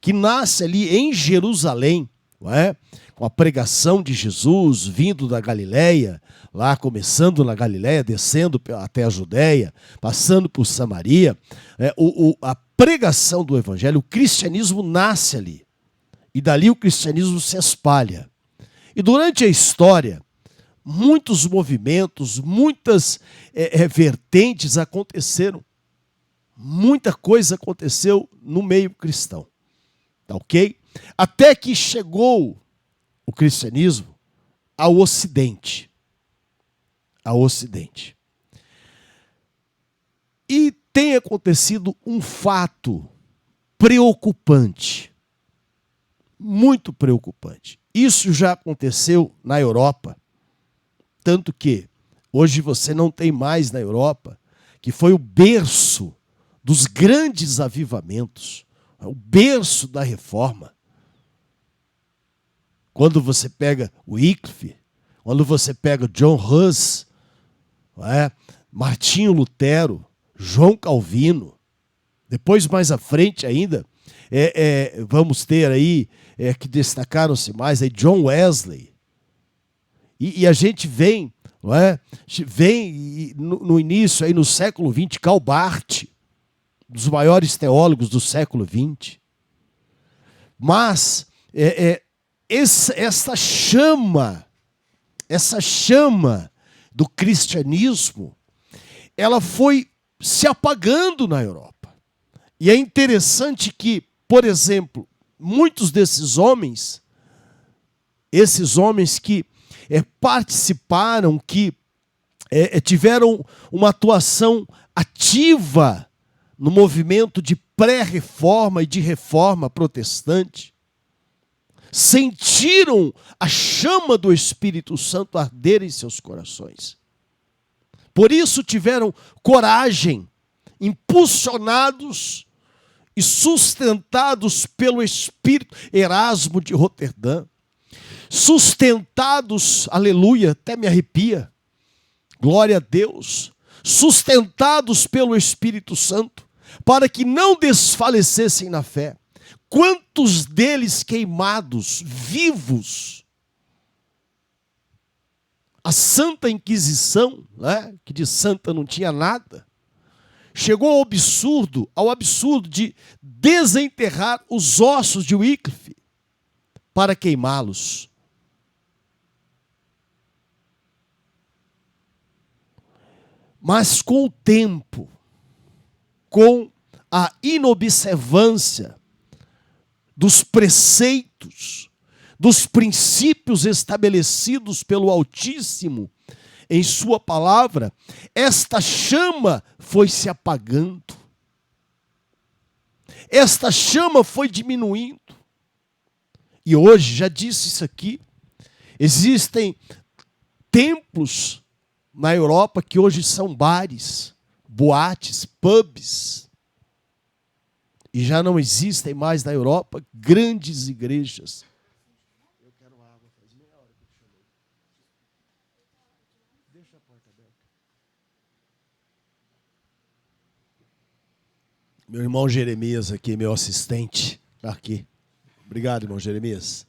que nasce ali em Jerusalém, não é? Com a pregação de Jesus vindo da Galileia, lá começando na Galileia, descendo até a Judéia, passando por Samaria, a pregação do evangelho, o cristianismo nasce ali. E dali o cristianismo se espalha. E durante a história, muitos movimentos, muitas vertentes aconteceram. Muita coisa aconteceu no meio cristão. Tá ok? Até que chegou o cristianismo ao Ocidente. E tem acontecido um fato preocupante. Muito preocupante. Isso já aconteceu na Europa. Tanto que Hoje você não tem mais na Europa, que foi o berço dos grandes avivamentos, o berço da reforma. Quando você pega Wycliffe, quando você pega John Hus, Martinho Lutero, João Calvino, depois mais à frente ainda, vamos ter aí, que destacaram-se mais, aí John Wesley. E a gente vem, vem no início, aí no século XX, Karl Barth, um dos maiores teólogos do século XX. Mas essa chama do cristianismo, ela foi se apagando na Europa. E é interessante que, por exemplo, muitos desses homens, esses homens que participaram, que tiveram uma atuação ativa no movimento de pré-reforma e de reforma protestante, sentiram a chama do Espírito Santo arder em seus corações. Por isso tiveram coragem, impulsionados e sustentados pelo Espírito. Erasmo de Roterdã, sustentados, aleluia, até me arrepia, glória a Deus, sustentados pelo Espírito Santo, para que não desfalecessem na fé. Quantos deles queimados, vivos? A Santa Inquisição, que de santa não tinha nada, chegou ao absurdo de desenterrar os ossos de Wycliffe para queimá-los. Mas com o tempo, com a inobservância dos preceitos, dos princípios estabelecidos pelo Altíssimo em sua palavra, esta chama foi se apagando. Esta chama foi diminuindo. E hoje, já disse isso aqui, existem templos na Europa que hoje são bares, boates, pubs. E já não existem mais na Europa grandes igrejas. Eu quero água, faz meia hora que eu te chamei. Deixa a porta aberta. Meu irmão Jeremias aqui, meu assistente, está aqui. Obrigado, irmão Jeremias.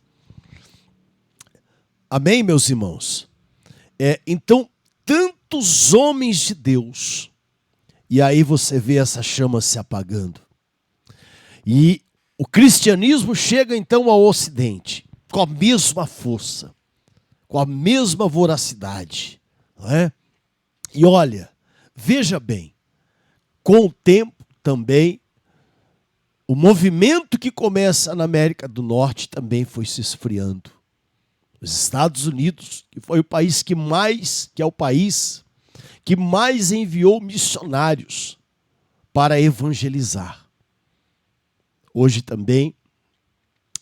Amém, meus irmãos? Então, tantos homens de Deus, e aí você vê essa chama se apagando. E o cristianismo chega então ao Ocidente, com a mesma força, com a mesma voracidade. Não é? E olha, veja bem, com o tempo também, o movimento que começa na América do Norte também foi se esfriando. Os Estados Unidos, que foi o país que é o país que mais enviou missionários para evangelizar. Hoje também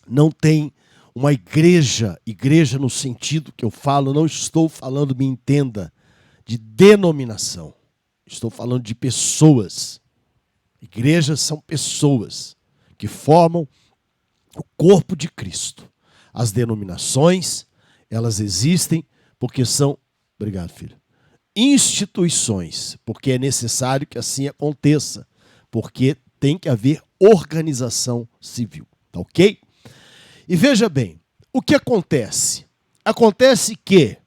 não tem uma igreja no sentido que eu falo, não estou falando, me entenda, de denominação. Estou falando de pessoas. Igrejas são pessoas que formam o corpo de Cristo. As denominações, elas existem porque são, obrigado, filho, instituições, porque é necessário que assim aconteça, porque tem que haver organização civil, tá ok? E veja bem, o que acontece? Acontece que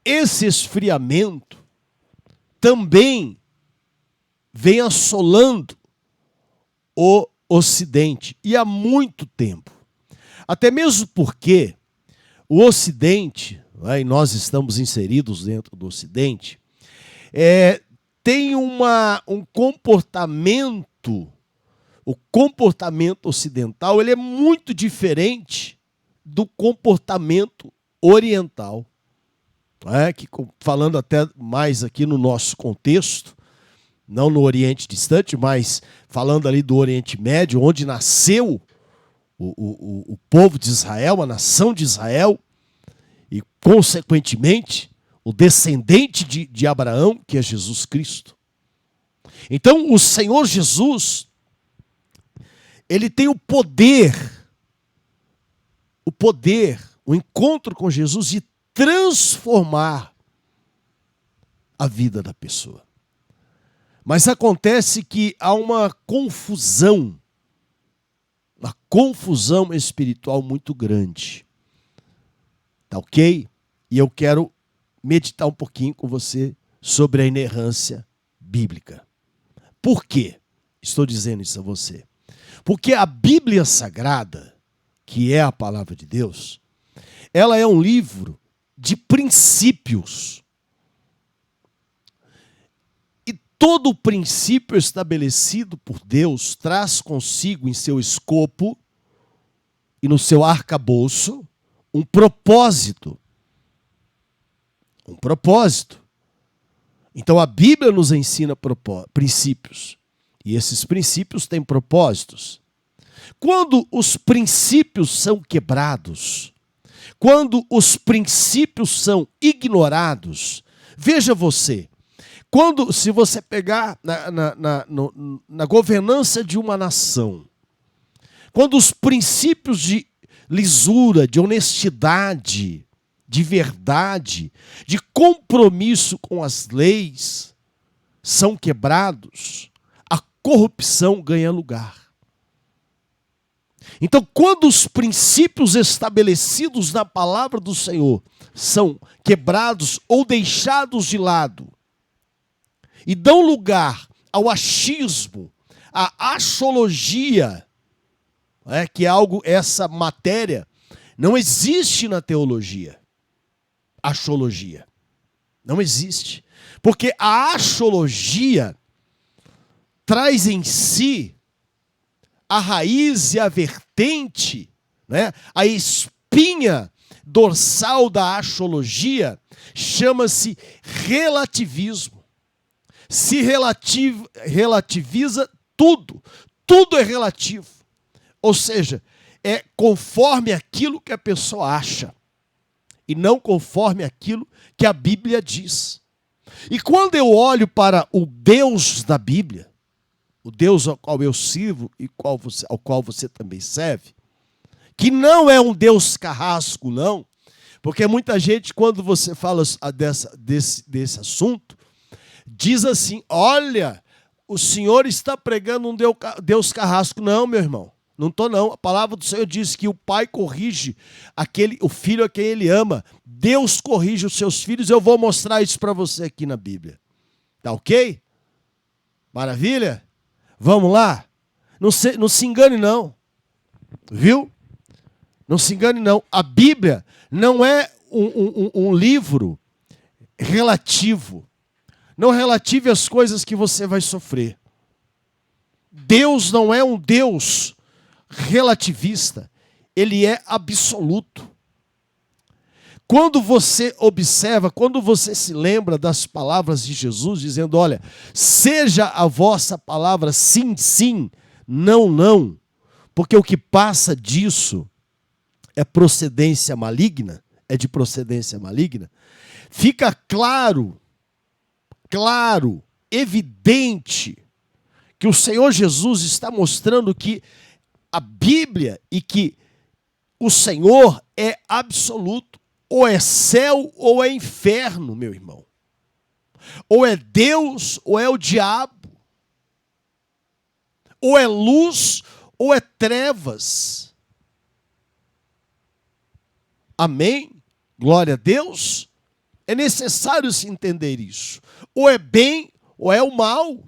esse esfriamento também vem assolando o Ocidente, e há muito tempo. Até mesmo porque o Ocidente, e nós estamos inseridos dentro do Ocidente, tem um comportamento, o comportamento ocidental, ele é muito diferente do comportamento oriental. Que, falando até mais aqui no nosso contexto, não no Oriente Distante, mas falando ali do Oriente Médio, onde nasceu o povo de Israel, a nação de Israel, e, consequentemente, o descendente de Abraão, que é Jesus Cristo. Então, o Senhor Jesus, ele tem o poder, o encontro com Jesus de transformar a vida da pessoa. Mas acontece que há uma confusão espiritual muito grande. Tá ok? E eu quero meditar um pouquinho com você sobre a inerrância bíblica. Por quê? Estou dizendo isso a você. Porque a Bíblia Sagrada, que é a palavra de Deus, ela é um livro de princípios. E todo princípio estabelecido por Deus traz consigo em seu escopo e no seu arcabouço um propósito. Um propósito. Então a Bíblia nos ensina princípios. E esses princípios têm propósitos. Quando os princípios são quebrados, quando os princípios são ignorados, veja você, se você pegar na governança de uma nação, quando os princípios de lisura, de honestidade, de verdade, de compromisso com as leis são quebrados, a corrupção ganha lugar. Então, quando os princípios estabelecidos na palavra do Senhor são quebrados ou deixados de lado e dão lugar ao achismo, à axologia, que é algo, essa matéria não existe na teologia. Axologia. Não existe. Porque a axologia traz em si a raiz e a vertente, né? A espinha dorsal da axologia chama-se relativismo. Se relativiza tudo. Tudo é relativo. Ou seja, é conforme aquilo que a pessoa acha e não conforme aquilo que a Bíblia diz. E quando eu olho para o Deus da Bíblia, o Deus ao qual eu sirvo e ao qual você também serve, que não é um Deus carrasco, não, porque muita gente, quando você fala desse assunto, diz assim: olha, o senhor está pregando um Deus carrasco. Não, meu irmão. Não estou, não. A palavra do Senhor diz que o pai corrige o filho a quem ele ama. Deus corrige os seus filhos. Eu vou mostrar isso para você aqui na Bíblia. Tá ok? Maravilha? Vamos lá? Não se engane, não. Viu? Não se engane, não. A Bíblia não é um livro relativo. Não relative às coisas que você vai sofrer. Deus não é um Deus relativista, ele é absoluto. Quando você observa, quando você se lembra das palavras de Jesus, dizendo: olha, seja a vossa palavra sim, sim, não, não, porque o que passa disso é procedência maligna, é de procedência maligna, fica claro, evidente, que o Senhor Jesus está mostrando que a Bíblia e que o Senhor é absoluto. Ou é céu ou é inferno, meu irmão. Ou é Deus ou é o diabo. Ou é luz ou é trevas. Amém? Glória a Deus. É necessário se entender isso. Ou é bem ou é o mal.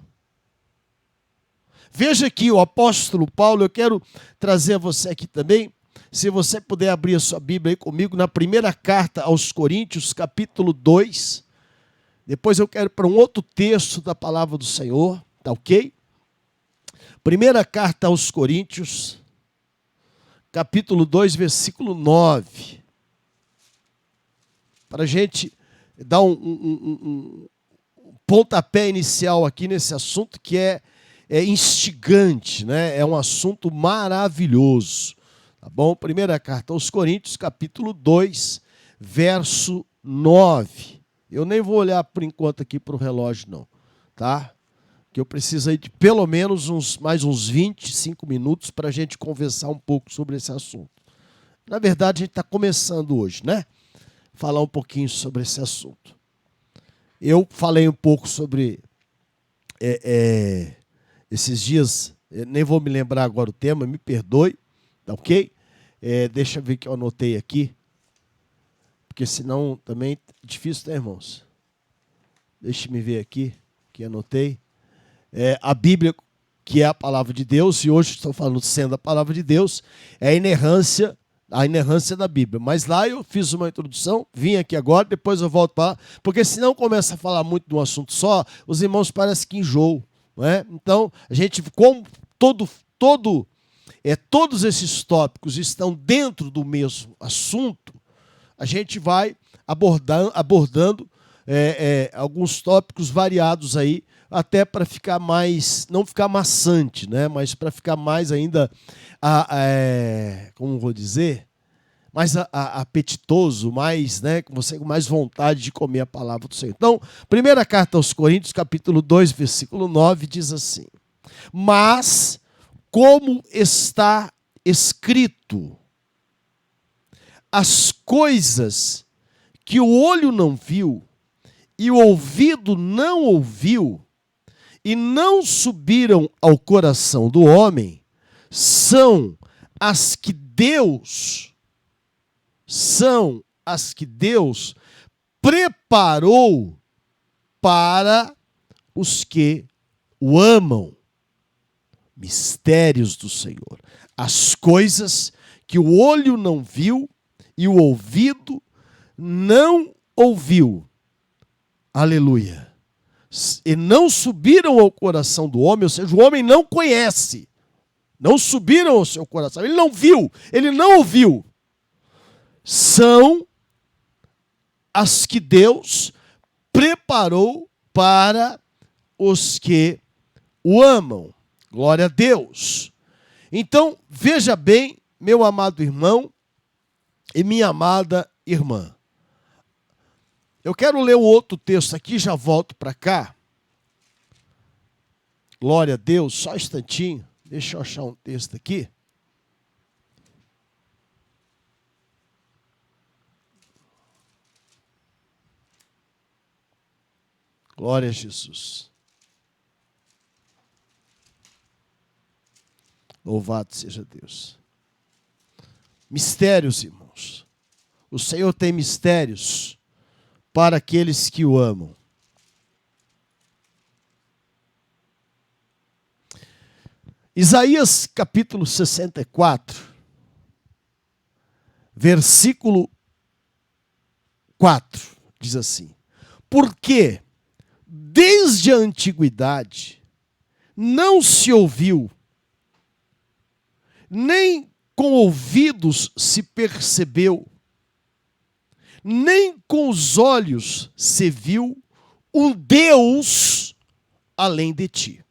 Veja aqui o apóstolo Paulo, eu quero trazer a você aqui também, se você puder abrir a sua Bíblia aí comigo, na primeira carta aos Coríntios, capítulo 2. Depois eu quero ir para um outro texto da palavra do Senhor, tá ok? Primeira carta aos Coríntios, capítulo 2, versículo 9. Para a gente dar um pontapé inicial aqui nesse assunto que é instigante, né? É um assunto maravilhoso. Tá bom? Primeira carta aos Coríntios, capítulo 2, verso 9. Eu nem vou olhar por enquanto aqui para o relógio, não. Tá? Que eu preciso aí de pelo menos mais uns 25 minutos para a gente conversar um pouco sobre esse assunto. Na verdade, a gente está começando hoje, né? Falar um pouquinho sobre esse assunto. Eu falei um pouco sobre esses dias, nem vou me lembrar agora o tema, me perdoe, tá ok? Deixa eu ver que eu anotei aqui, porque senão também é difícil, né, irmãos? Deixa eu ver aqui, que anotei. A Bíblia, que é a palavra de Deus, e hoje estou falando sendo a palavra de Deus, é a inerrância da Bíblia. Mas lá eu fiz uma introdução, vim aqui agora, depois eu volto para lá, porque senão começa a falar muito de um assunto só, os irmãos parecem que enjoam, não é? Então, a gente, como todos esses tópicos estão dentro do mesmo assunto, a gente vai abordando alguns tópicos variados aí, até para ficar mais, não ficar maçante, né? Mas para ficar mais ainda, como vou dizer, mais apetitoso, mais, né? Com você com mais vontade de comer a palavra do Senhor. Então, primeira carta aos Coríntios, capítulo 2, versículo 9, diz assim: mas, como está escrito, as coisas que o olho não viu e o ouvido não ouviu e não subiram ao coração do homem, são as que Deus preparou para os que o amam. Mistérios do Senhor. As coisas que o olho não viu e o ouvido não ouviu. Aleluia. E não subiram ao coração do homem, ou seja, o homem não conhece. Não subiram ao seu coração. Ele não viu, ele não ouviu. São as que Deus preparou para os que o amam. Glória a Deus. Então, veja bem, meu amado irmão e minha amada irmã. Eu quero ler um outro texto aqui, já volto para cá. Glória a Deus, só um instantinho. Deixa eu achar um texto aqui. Glória a Jesus. Louvado seja Deus. Mistérios, irmãos. O Senhor tem mistérios para aqueles que o amam. Isaías capítulo 64, versículo 4, diz assim: porque desde a antiguidade não se ouviu, nem com ouvidos se percebeu, nem com os olhos se viu um Deus além de ti,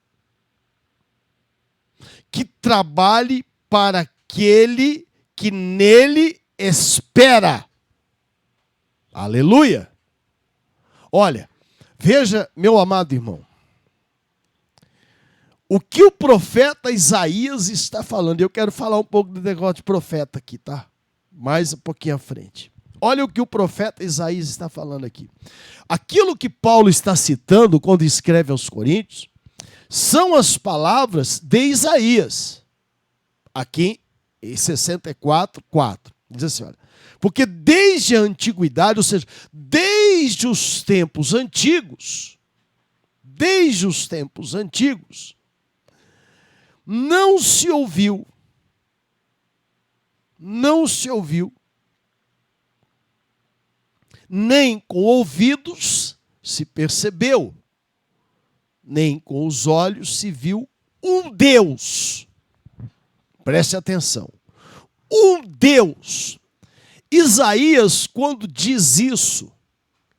que trabalhe para aquele que nele espera. Aleluia! Olha, veja, meu amado irmão, o que o profeta Isaías está falando. Eu quero falar um pouco do negócio de profeta aqui, tá? Mais um pouquinho à frente. Olha o que o profeta Isaías está falando aqui. Aquilo que Paulo está citando quando escreve aos Coríntios são as palavras de Isaías. Aqui em 64, 4. Diz assim, olha. Porque desde a antiguidade, ou seja, desde os tempos antigos, não se ouviu, nem com ouvidos se percebeu, nem com os olhos se viu um Deus. Preste atenção. Um Deus. Isaías, quando diz isso,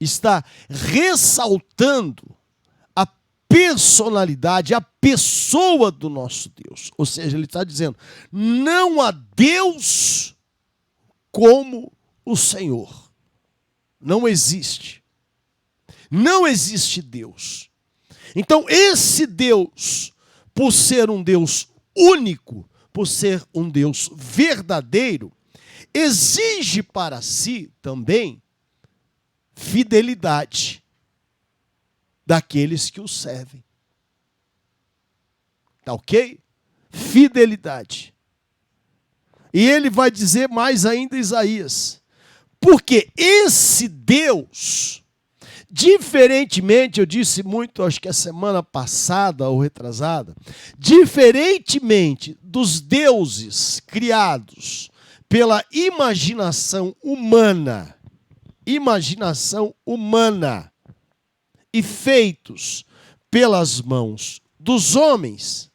está ressaltando a personalidade, a pessoa do nosso Deus. Ou seja, ele está dizendo, não há Deus como o Senhor. Não existe. Não existe Deus. Então, esse Deus, por ser um Deus único, por ser um Deus verdadeiro, exige para si também fidelidade daqueles que o servem. Tá ok? Fidelidade. E ele vai dizer mais ainda, Isaías, porque esse Deus, diferentemente, eu disse muito, acho que a semana passada ou retrasada, diferentemente dos deuses criados pela imaginação humana e feitos pelas mãos dos homens,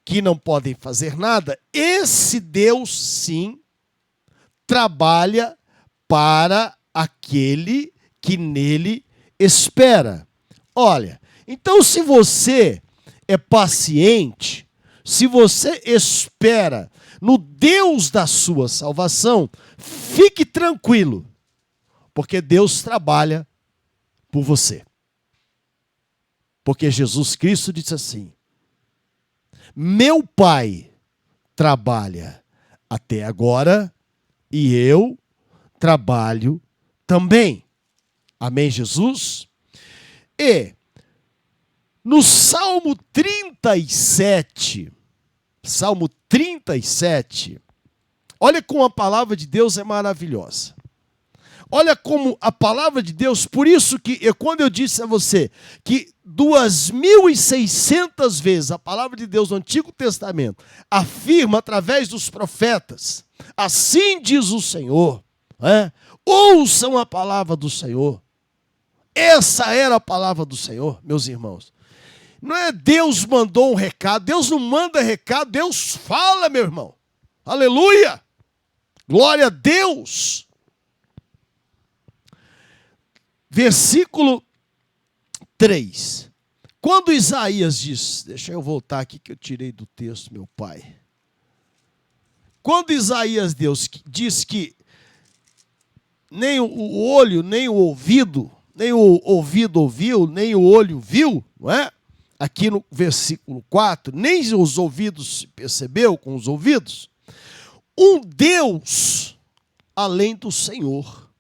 que não podem fazer nada, esse Deus, sim, trabalha para aquele que nele espera. Olha, então se você é paciente, se você espera no Deus da sua salvação, fique tranquilo, porque Deus trabalha por você. Porque Jesus Cristo disse assim: meu Pai trabalha até agora e eu trabalho também. Amém, Jesus? E no Salmo 37, olha como a palavra de Deus é maravilhosa. Olha como a palavra de Deus, por isso que quando eu disse a você que 2.600 vezes a palavra de Deus no Antigo Testamento afirma através dos profetas, assim diz o Senhor, ouçam a palavra do Senhor. Essa era a palavra do Senhor, meus irmãos. Não é Deus mandou um recado, Deus não manda recado, Deus fala, meu irmão. Aleluia! Glória a Deus! Versículo 3. Quando Isaías diz, deixa eu voltar aqui que eu tirei do texto, meu pai. Quando Isaías diz que nem o olho, nem o ouvido ouviu, nem o olho viu, não é? Aqui no versículo 4, nem os ouvidos se percebeu com os ouvidos, um Deus além do Senhor.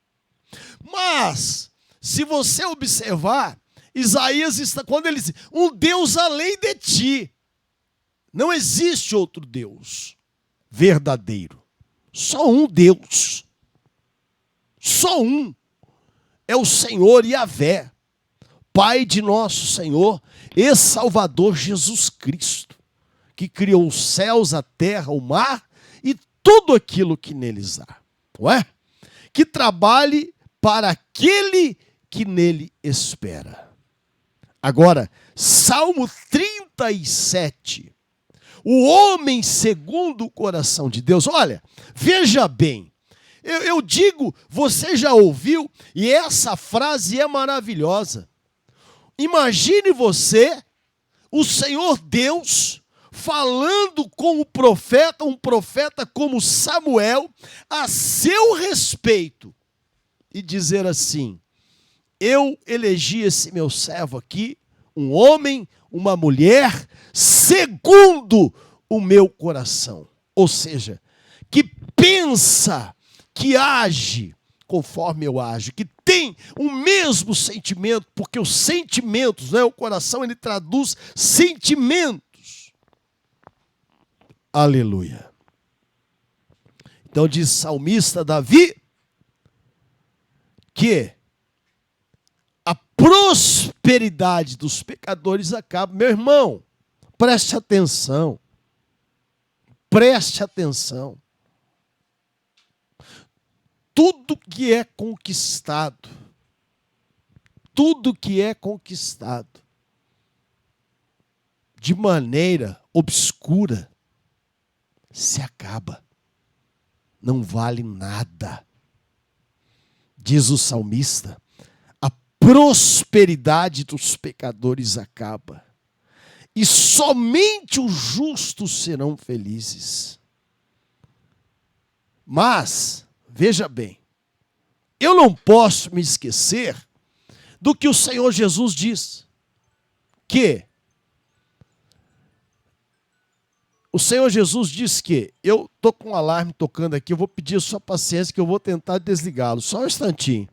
Mas, se você observar, Isaías está, quando ele diz, um Deus além de ti. Não existe outro Deus verdadeiro. Só um Deus. Só um. É o Senhor Yahvé, Pai de nosso Senhor e Salvador Jesus Cristo, que criou os céus, a terra, o mar e tudo aquilo que neles há. Não é? Que trabalhe para aquele que nele espera. Agora, Salmo 37. O homem segundo o coração de Deus. Olha, veja bem. Eu digo, você já ouviu, e essa frase é maravilhosa. Imagine você, o Senhor Deus, falando com o profeta, um profeta como Samuel, a seu respeito, e dizer assim: eu elegi esse meu servo aqui, um homem, uma mulher, segundo o meu coração. Ou seja, que pensa, que age conforme eu ajo, que tem o mesmo sentimento, porque os sentimentos, o coração, ele traduz sentimentos. Aleluia. Então diz o salmista Davi que a prosperidade dos pecadores acaba. Meu irmão, preste atenção. Preste atenção. Tudo que é conquistado de maneira obscura se acaba. Não vale nada. Diz o salmista, a prosperidade dos pecadores acaba. E somente os justos serão felizes. Mas, veja bem, eu não posso me esquecer do que o Senhor Jesus diz. Que o Senhor Jesus diz que eu estou com um alarme tocando aqui, eu vou pedir a sua paciência que eu vou tentar desligá-lo. Só um instantinho.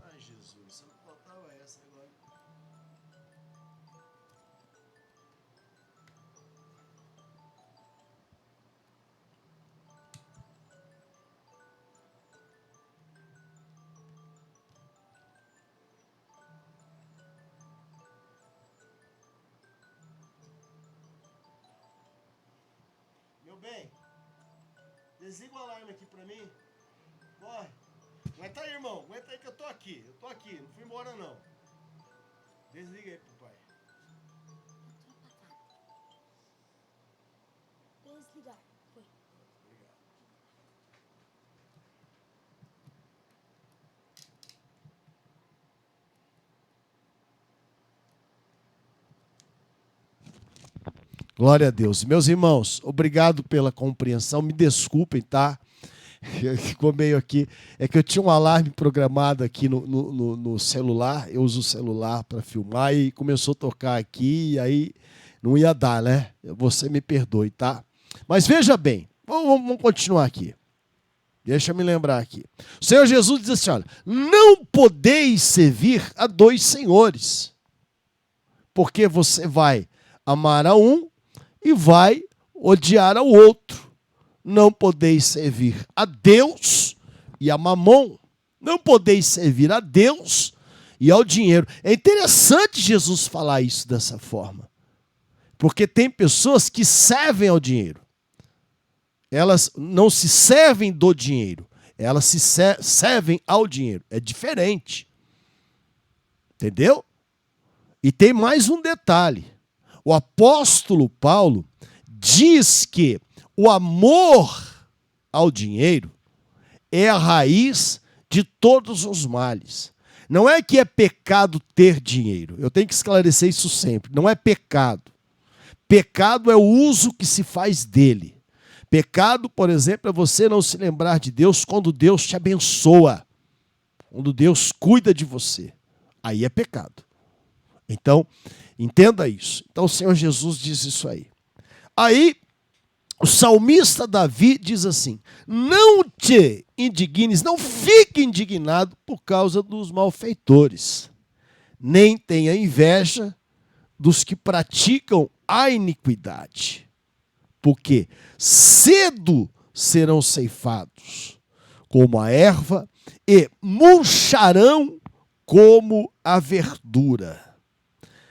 Ai, Jesus, eu não faltava essa agora. Meu bem, desliga o alarme aqui pra mim. Corre. Aguenta aí, irmão. Aguenta aí que eu tô aqui. Eu tô aqui. Não fui embora, não. Desliga aí, papai. Desligar. Foi. Obrigado. Glória a Deus. Meus irmãos, obrigado pela compreensão. Me desculpem, tá? Ficou meio aqui. É que eu tinha um alarme programado aqui no celular. Eu uso o celular para filmar e começou a tocar aqui e aí não ia dar, né? Você me perdoe, tá? Mas veja bem, vamos continuar aqui. Deixa eu me lembrar aqui. O Senhor Jesus diz assim, olha, não podeis servir a dois senhores, porque você vai amar a um e vai odiar ao outro. Não podeis servir a Deus e a Mamon. Não podeis servir a Deus e ao dinheiro. É interessante Jesus falar isso dessa forma. Porque tem pessoas que servem ao dinheiro. Elas não se servem do dinheiro. Elas se servem ao dinheiro. É diferente. Entendeu? E tem mais um detalhe. O apóstolo Paulo diz que o amor ao dinheiro é a raiz de todos os males. Não é que é pecado ter dinheiro. Eu tenho que esclarecer isso sempre. Não é pecado. Pecado é o uso que se faz dele. Pecado, por exemplo, é você não se lembrar de Deus quando Deus te abençoa. Quando Deus cuida de você. Aí é pecado. Então, entenda isso. Então o Senhor Jesus diz isso aí. Aí, o salmista Davi diz assim, não te indignes, não fique indignado por causa dos malfeitores, nem tenha inveja dos que praticam a iniquidade, porque cedo serão ceifados como a erva e murcharão como a verdura.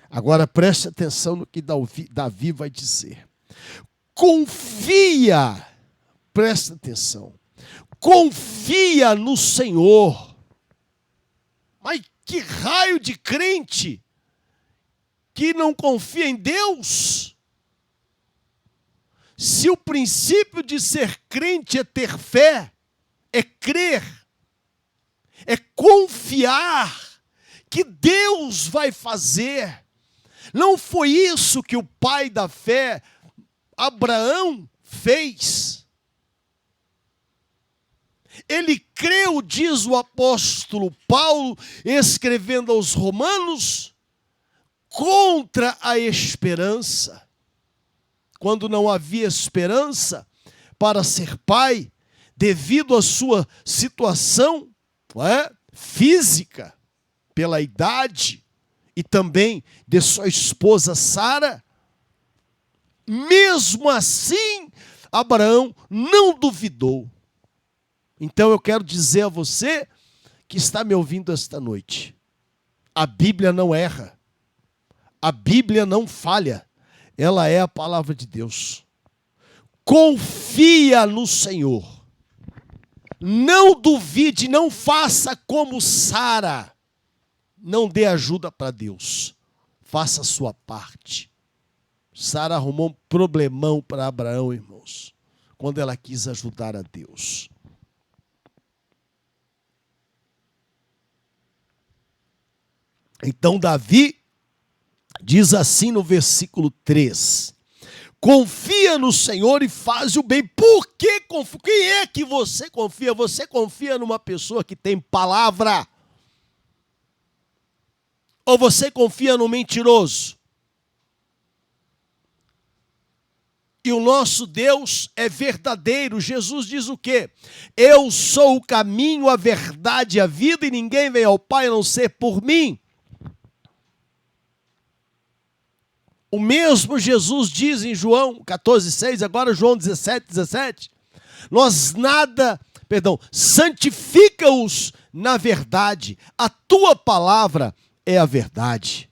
Agora preste atenção no que Davi vai dizer. Confia, presta atenção, confia no Senhor. Mas que raio de crente que não confia em Deus? Se o princípio de ser crente é ter fé, é crer, é confiar que Deus vai fazer. Não foi isso que o pai da fé, Abraão, fez. Ele creu, diz o apóstolo Paulo, escrevendo aos Romanos, contra a esperança. Quando não havia esperança para ser pai, devido à sua situação, não é, física, pela idade, e também de sua esposa Sara, mesmo assim, Abraão não duvidou. Então eu quero dizer a você que está me ouvindo esta noite, a Bíblia não erra, a Bíblia não falha, ela é a palavra de Deus. Confia no Senhor, não duvide, não faça como Sara, não dê ajuda para Deus, faça a sua parte. Sara arrumou um problemão para Abraão, irmãos, quando ela quis ajudar a Deus. Então Davi diz assim no versículo 3, confia no Senhor e faz o bem. Por que confia? Quem é que você confia? Você confia numa pessoa que tem palavra. Ou você confia no mentiroso? E o nosso Deus é verdadeiro. Jesus diz o quê? Eu sou o caminho, a verdade e a vida, e ninguém vem ao Pai a não ser por mim. O mesmo Jesus diz em João 14,6, agora João 17. Santifica-os na verdade. A tua palavra é a verdade.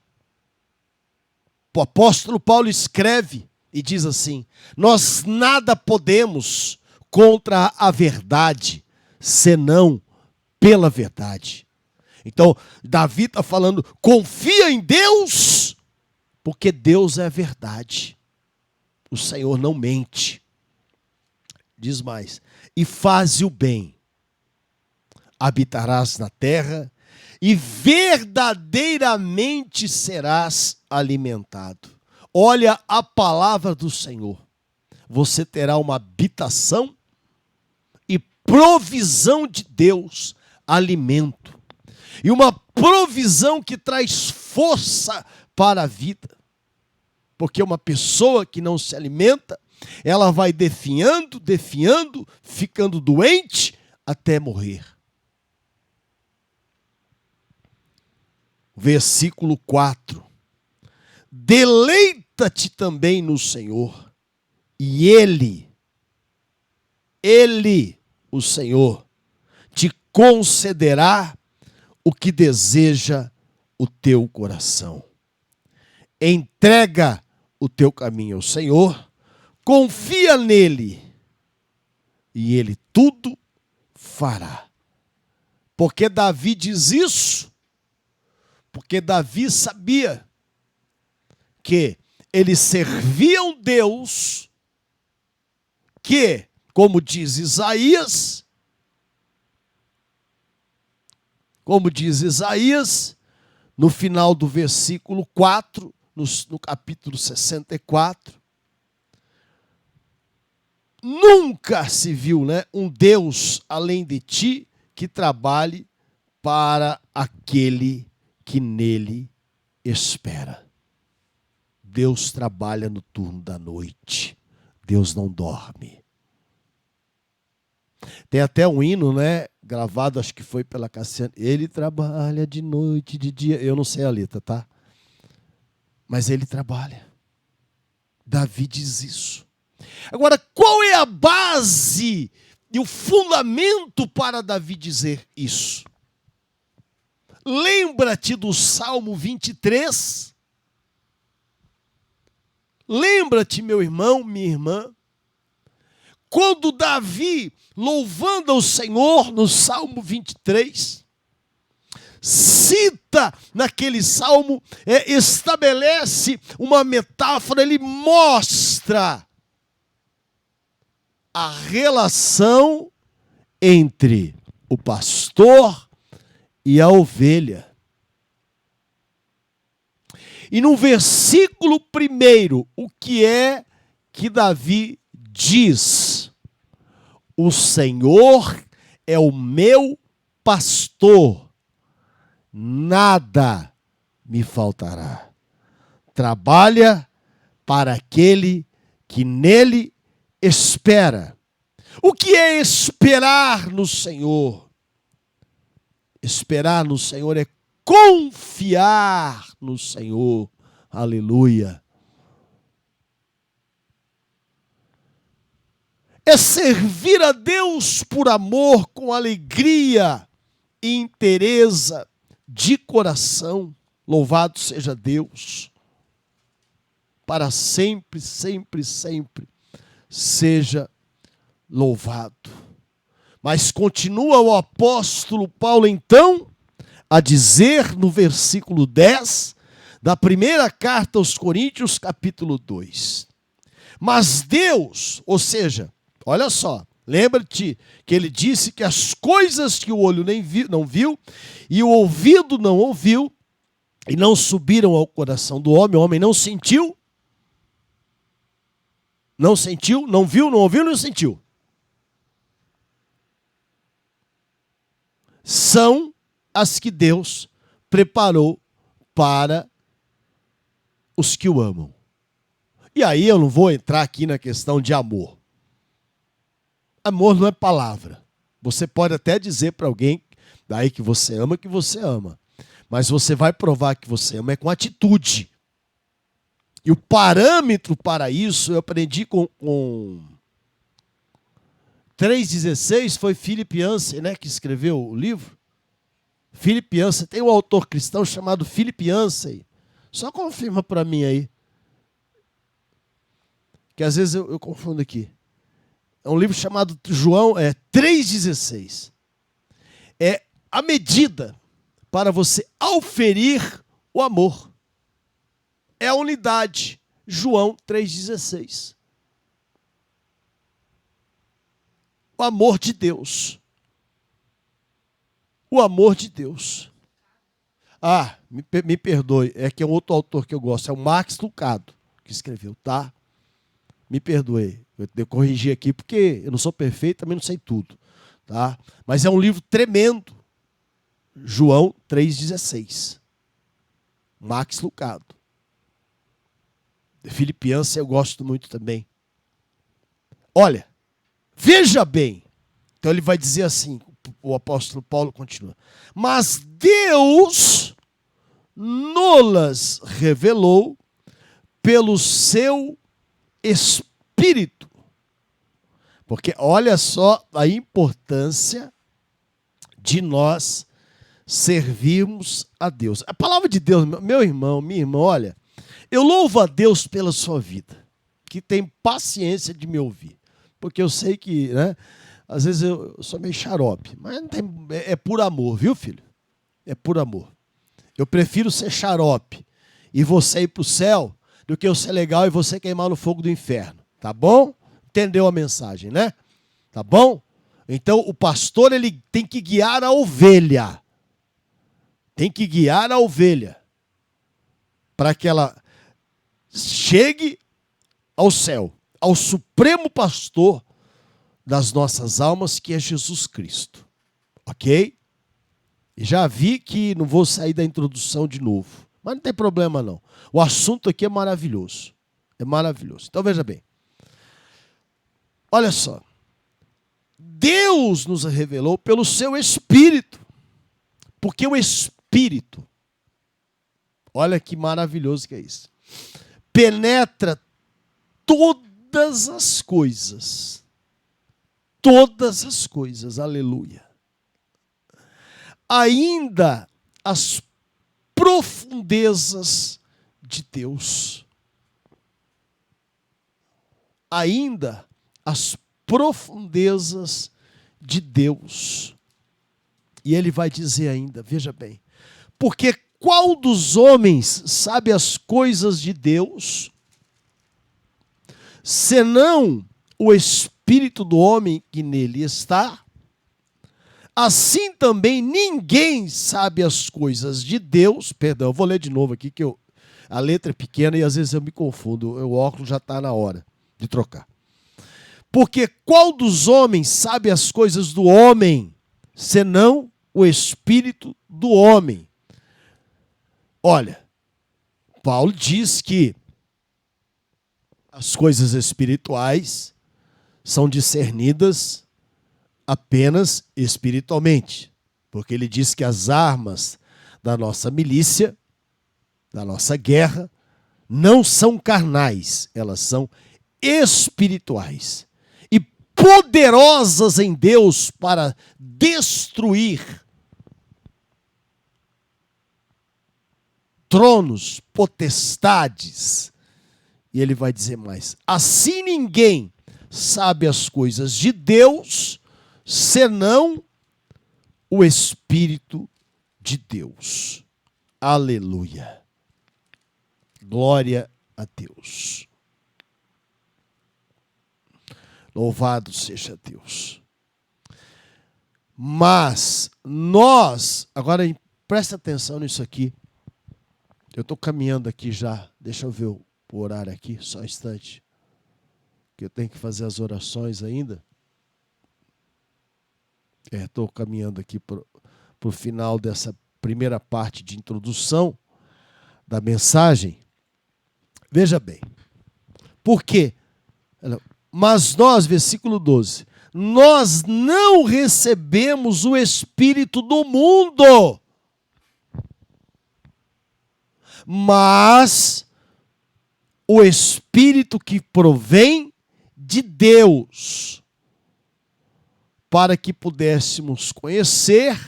O apóstolo Paulo escreve e diz assim: nós nada podemos contra a verdade, senão pela verdade. Então, Davi está falando, confia em Deus, porque Deus é a verdade. O Senhor não mente. Diz mais, e faze o bem, habitarás na terra, e verdadeiramente serás alimentado. Olha a palavra do Senhor. Você terá uma habitação e provisão de Deus, alimento. E uma provisão que traz força para a vida. Porque uma pessoa que não se alimenta, ela vai definhando, ficando doente até morrer. Versículo 4. Deleita-te também no Senhor, e Ele, o Senhor, te concederá o que deseja o teu coração. Entrega o teu caminho ao Senhor, confia nele, e Ele tudo fará. Porque Davi diz isso? Porque Davi sabia que eles serviam Deus, que, como diz Isaías, no final do versículo 4, no capítulo 64, nunca se viu, um Deus além de ti que trabalhe para aquele que nele espera. Deus trabalha no turno da noite. Deus não dorme. Tem até um hino, gravado, acho que foi pela Cassiane. Ele trabalha de noite, de dia. Eu não sei a letra, tá? Mas ele trabalha. Davi diz isso. Agora, qual é a base e o fundamento para Davi dizer isso? Lembra-te do Salmo 23? Lembra-te, meu irmão, minha irmã, quando Davi, louvando ao Senhor no Salmo 23, cita naquele salmo, estabelece uma metáfora, ele mostra a relação entre o pastor e a ovelha. E no versículo 1, o que é que Davi diz? O Senhor é o meu pastor, nada me faltará. Trabalha para aquele que nele espera. O que é esperar no Senhor? Esperar no Senhor é confiar no Senhor. Aleluia. É servir a Deus por amor, com alegria e inteireza de coração. Louvado seja Deus. Para sempre, sempre, sempre seja louvado. Mas continua o apóstolo Paulo então a dizer no versículo 10 da primeira carta aos Coríntios, capítulo 2. Mas Deus, ou seja, olha só, lembra-te que ele disse que as coisas que o olho não viu e o ouvido não ouviu e não subiram ao coração do homem, o homem não sentiu, não viu, não ouviu, não sentiu. São as que Deus preparou para os que o amam. E aí eu não vou entrar aqui na questão de amor. Amor não é palavra. Você pode até dizer para alguém daí que você ama. Mas você vai provar que você ama é com atitude. E o parâmetro para isso eu aprendi com 3,16, foi Philip Yancey, né, que escreveu o livro. Philip Yancey, tem um autor cristão chamado Philip Yancey. Só confirma para mim aí. Que às vezes eu confundo aqui. É um livro chamado João 3,16. É a medida para você auferir o amor. É a unidade. João 3,16. O amor de Deus. O amor de Deus. Ah, me perdoe, é que é um outro autor que eu gosto, é o Max Lucado, que escreveu, tá? Me perdoe, eu corrigi aqui porque eu não sou perfeito, também não sei tudo, tá? Mas é um livro tremendo. João 3,16. Max Lucado. Philip Yancey eu gosto muito também. Olha, veja bem. Então ele vai dizer assim, o apóstolo Paulo continua. Mas Deus nolas revelou pelo seu Espírito. Porque olha só a importância de nós servirmos a Deus. A palavra de Deus, meu irmão, minha irmã, olha, eu louvo a Deus pela sua vida, que tem paciência de me ouvir. Porque eu sei que, né, às vezes eu sou meio xarope, mas não tem, é por amor, viu, filho? É por amor. Eu prefiro ser xarope e você ir para o céu do que eu ser legal e você queimar no fogo do inferno. Tá bom? Entendeu a mensagem, né? Tá bom? Então o pastor ele tem que guiar a ovelha. Tem que guiar a ovelha para que ela chegue ao céu, ao supremo pastor das nossas almas, que é Jesus Cristo. Ok? E já vi que não vou sair da introdução de novo. Mas não tem problema não. O assunto aqui é maravilhoso. É maravilhoso. Então veja bem. Olha só. Deus nos revelou pelo seu Espírito. Porque o Espírito, olha que maravilhoso que é isso, penetra todas as coisas. Todas as coisas. Aleluia. Ainda as profundezas de Deus. Ainda as profundezas de Deus. E ele vai dizer ainda, veja bem, porque qual dos homens sabe as coisas de Deus, senão o Espírito do homem que nele está? Assim também ninguém sabe as coisas de Deus. Perdão, eu vou ler de novo aqui, que a letra é pequena e às vezes eu me confundo. O óculos já está na hora de trocar. Porque qual dos homens sabe as coisas do homem, senão o Espírito do homem? Olha, Paulo diz que as coisas espirituais são discernidas apenas espiritualmente, porque ele diz que as armas da nossa milícia, da nossa guerra, não são carnais, elas são espirituais e poderosas em Deus para destruir tronos, potestades. E ele vai dizer mais: assim ninguém sabe as coisas de Deus, senão o Espírito de Deus. Aleluia. Glória a Deus. Louvado seja Deus. Mas nós, agora presta atenção nisso aqui. Eu estou caminhando aqui já. Deixa eu ver o horário aqui, só um instante. Que eu tenho que fazer as orações ainda. Estou caminhando aqui para o final dessa primeira parte de introdução. da mensagem, veja bem. Por quê? Mas nós, versículo 12, nós não recebemos o Espírito do mundo, mas o Espírito que provém de Deus, para que pudéssemos conhecer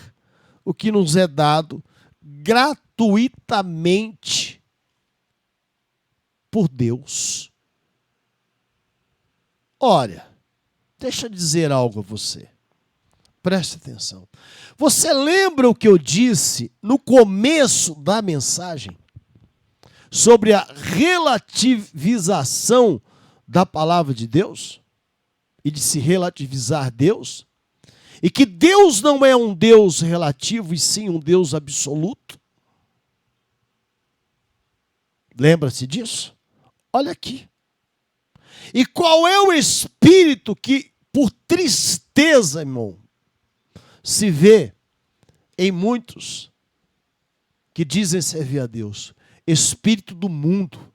o que nos é dado gratuitamente por Deus. Olha, deixa eu dizer algo a você. Preste atenção. Você lembra o que eu disse no começo da mensagem? Sobre a relativização da palavra de Deus? E de se relativizar Deus? E que Deus não é um Deus relativo, e sim um Deus absoluto? Lembra-se disso? Olha aqui. E qual é o espírito que, por tristeza, irmão, se vê em muitos que dizem servir a Deus? Espírito do mundo.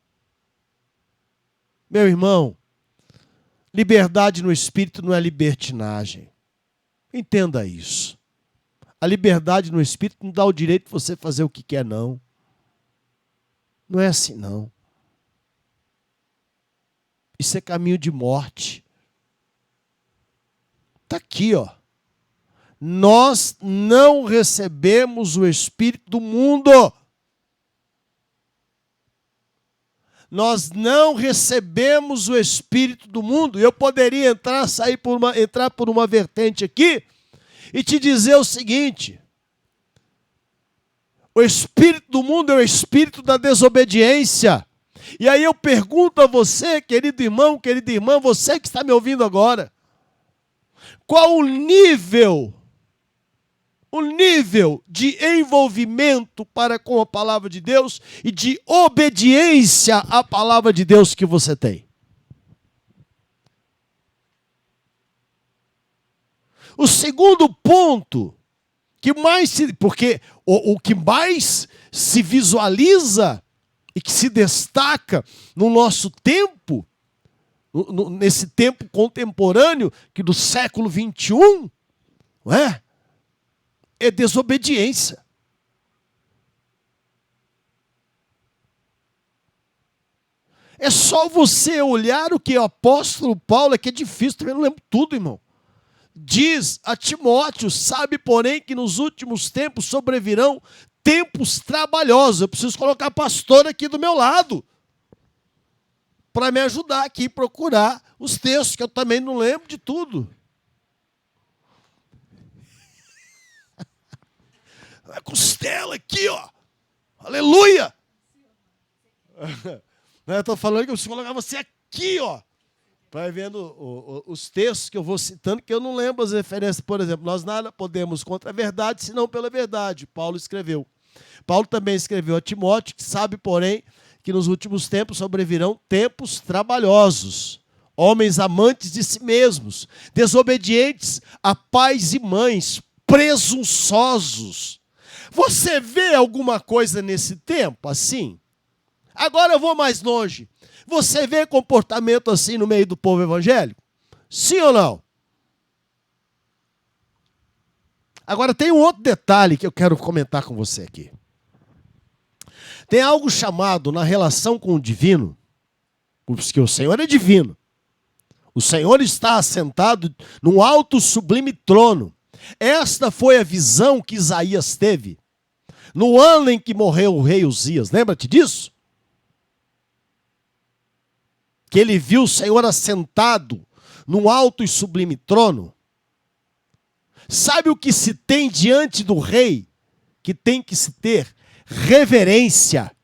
Meu irmão, liberdade no espírito não é libertinagem. Entenda isso. A liberdade no espírito não dá o direito de você fazer o que quer, não. Não é assim, não. Isso é caminho de morte. Está aqui, ó. Nós não recebemos o Espírito do mundo. Nós não recebemos o Espírito do mundo. Eu poderia entrar por uma vertente aqui e te dizer o seguinte: o espírito do mundo é o espírito da desobediência. E aí eu pergunto a você, querido irmão, querida irmã, você que está me ouvindo agora, qual o nível de envolvimento para com a palavra de Deus e de obediência à palavra de Deus que você tem? O segundo ponto, porque o que mais se visualiza e que se destaca no nosso tempo, nesse tempo contemporâneo, que do século 21, não é? É desobediência. É só você olhar o que o apóstolo Paulo, que é difícil, também não lembro tudo, irmão. Diz a Timóteo: sabe, porém, que nos últimos tempos sobrevirão tempos trabalhosos. Eu preciso colocar pastor aqui do meu lado para me ajudar aqui a procurar os textos, que eu também não lembro de tudo. A costela aqui, ó. Aleluia! Eu estou falando que eu preciso colocar você aqui, ó. Vai vendo os textos que eu vou citando, que eu não lembro as referências. Por exemplo, nós nada podemos contra a verdade, senão pela verdade. Paulo escreveu. Paulo também escreveu a Timóteo, que sabe, porém, que nos últimos tempos sobrevirão tempos trabalhosos. Homens amantes de si mesmos, desobedientes a pais e mães, presunçosos. Você vê alguma coisa nesse tempo assim? Agora eu vou mais longe. Você vê comportamento assim no meio do povo evangélico? Sim ou não? Agora tem um outro detalhe que eu quero comentar com você aqui. Tem algo chamado na relação com o divino, porque o Senhor é divino. O Senhor está assentado num alto sublime trono. Esta foi a visão que Isaías teve no ano em que morreu o rei Uzias. Lembra-te disso? Que ele viu o Senhor assentado num alto e sublime trono. Sabe o que se tem diante do rei? Que tem que se ter reverência.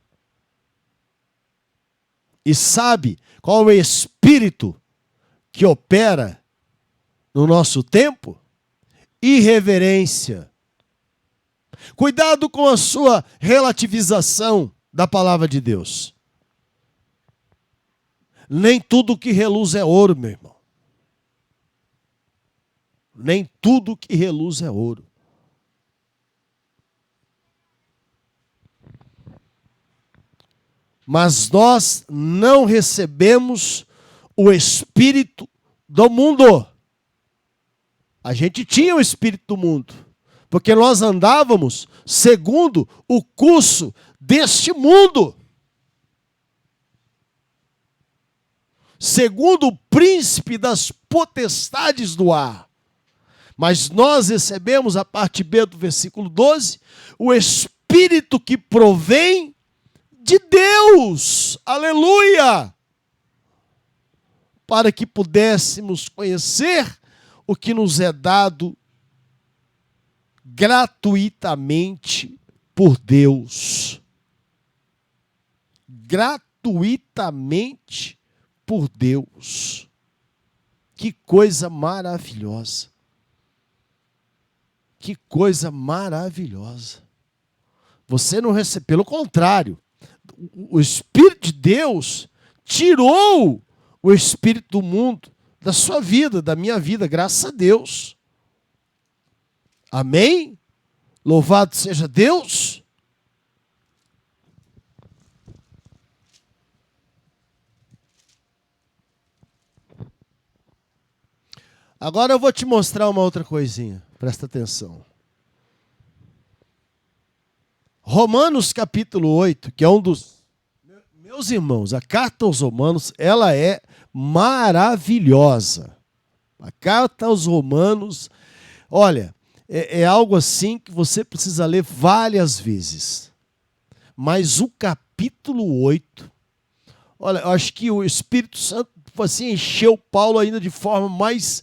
E sabe qual é o espírito que opera no nosso tempo? Irreverência. Cuidado com a sua relativização da palavra de Deus. Nem tudo que reluz é ouro, meu irmão. Nem tudo que reluz é ouro. Mas nós não recebemos o espírito do mundo. A gente tinha o espírito do mundo, porque nós andávamos segundo o curso deste mundo. Segundo o príncipe das potestades do ar. Mas nós recebemos, a parte B do versículo 12, o Espírito que provém de Deus. Aleluia! Para que pudéssemos conhecer o que nos é dado gratuitamente por Deus. Gratuitamente por Deus. Que coisa maravilhosa. Que coisa maravilhosa. Você não recebe, pelo contrário, o Espírito de Deus tirou o espírito do mundo da sua vida, da minha vida, graças a Deus. Amém? Louvado seja Deus. Agora eu vou te mostrar uma outra coisinha. Presta atenção. Romanos capítulo 8, que é um dos... Meus irmãos, a carta aos Romanos, ela é maravilhosa. A carta aos Romanos, olha, é algo assim que você precisa ler várias vezes. Mas o capítulo 8, olha, eu acho que o Espírito Santo assim, encheu Paulo ainda de forma mais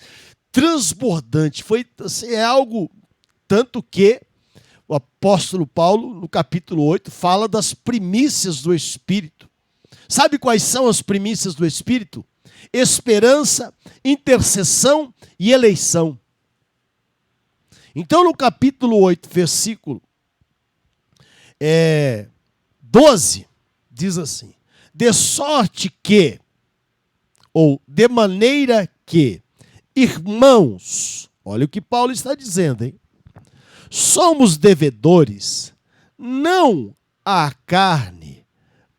transbordante. Foi assim, é algo tanto que o apóstolo Paulo, no capítulo 8, fala das primícias do Espírito. Sabe quais são as primícias do Espírito? Esperança, intercessão e eleição. Então, no capítulo 8, versículo 12, diz assim: de sorte que, ou de maneira que, irmãos, olha o que Paulo está dizendo, hein? Somos devedores, não à carne,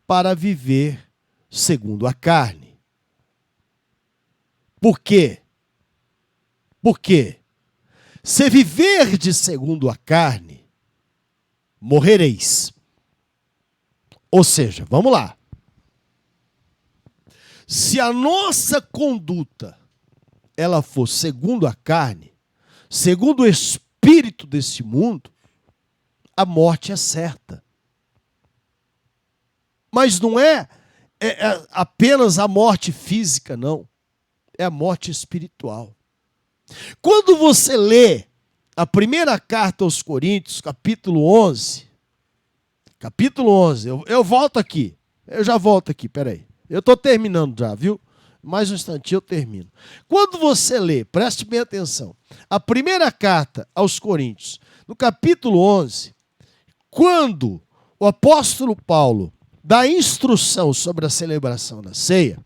para viver segundo a carne. Por quê? Porque se viverdes segundo a carne, morrereis. Ou seja, vamos lá. Se a nossa conduta ela for segundo a carne, segundo o espírito desse mundo, a morte é certa. Mas não é apenas a morte física, não. É a morte espiritual. Quando você lê a primeira carta aos Coríntios, capítulo 11, eu volto aqui, eu já volto aqui, peraí. Eu estou terminando já, viu? Mais um instantinho eu termino. Quando você lê, preste bem atenção, a primeira carta aos Coríntios, no capítulo 11, quando o apóstolo Paulo dá instrução sobre a celebração da ceia,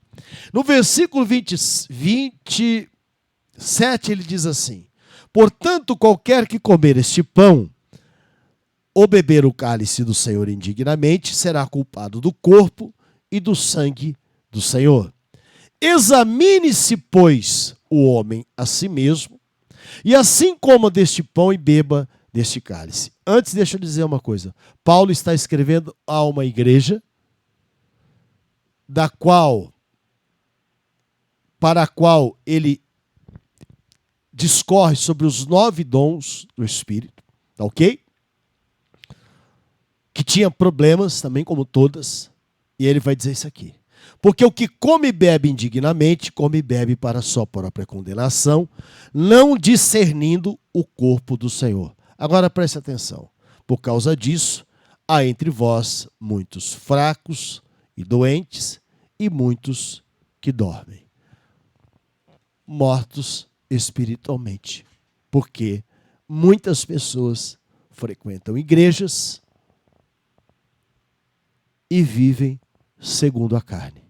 no versículo 27 ele diz assim: portanto, qualquer que comer este pão ou beber o cálice do Senhor indignamente será culpado do corpo e do sangue do Senhor. Examine-se, pois, o homem a si mesmo, e assim coma deste pão e beba deste cálice. Antes, deixa eu dizer uma coisa. Paulo está escrevendo a uma igreja para a qual ele discorre sobre os 9 dons do Espírito, tá ok? Que tinha problemas também, como todas, e ele vai dizer isso aqui. Porque o que come e bebe indignamente, come e bebe para a sua própria condenação, não discernindo o corpo do Senhor. Agora preste atenção. Por causa disso, há entre vós muitos fracos e doentes, e muitos que dormem. Mortos espiritualmente. Porque muitas pessoas frequentam igrejas e vivem segundo a carne.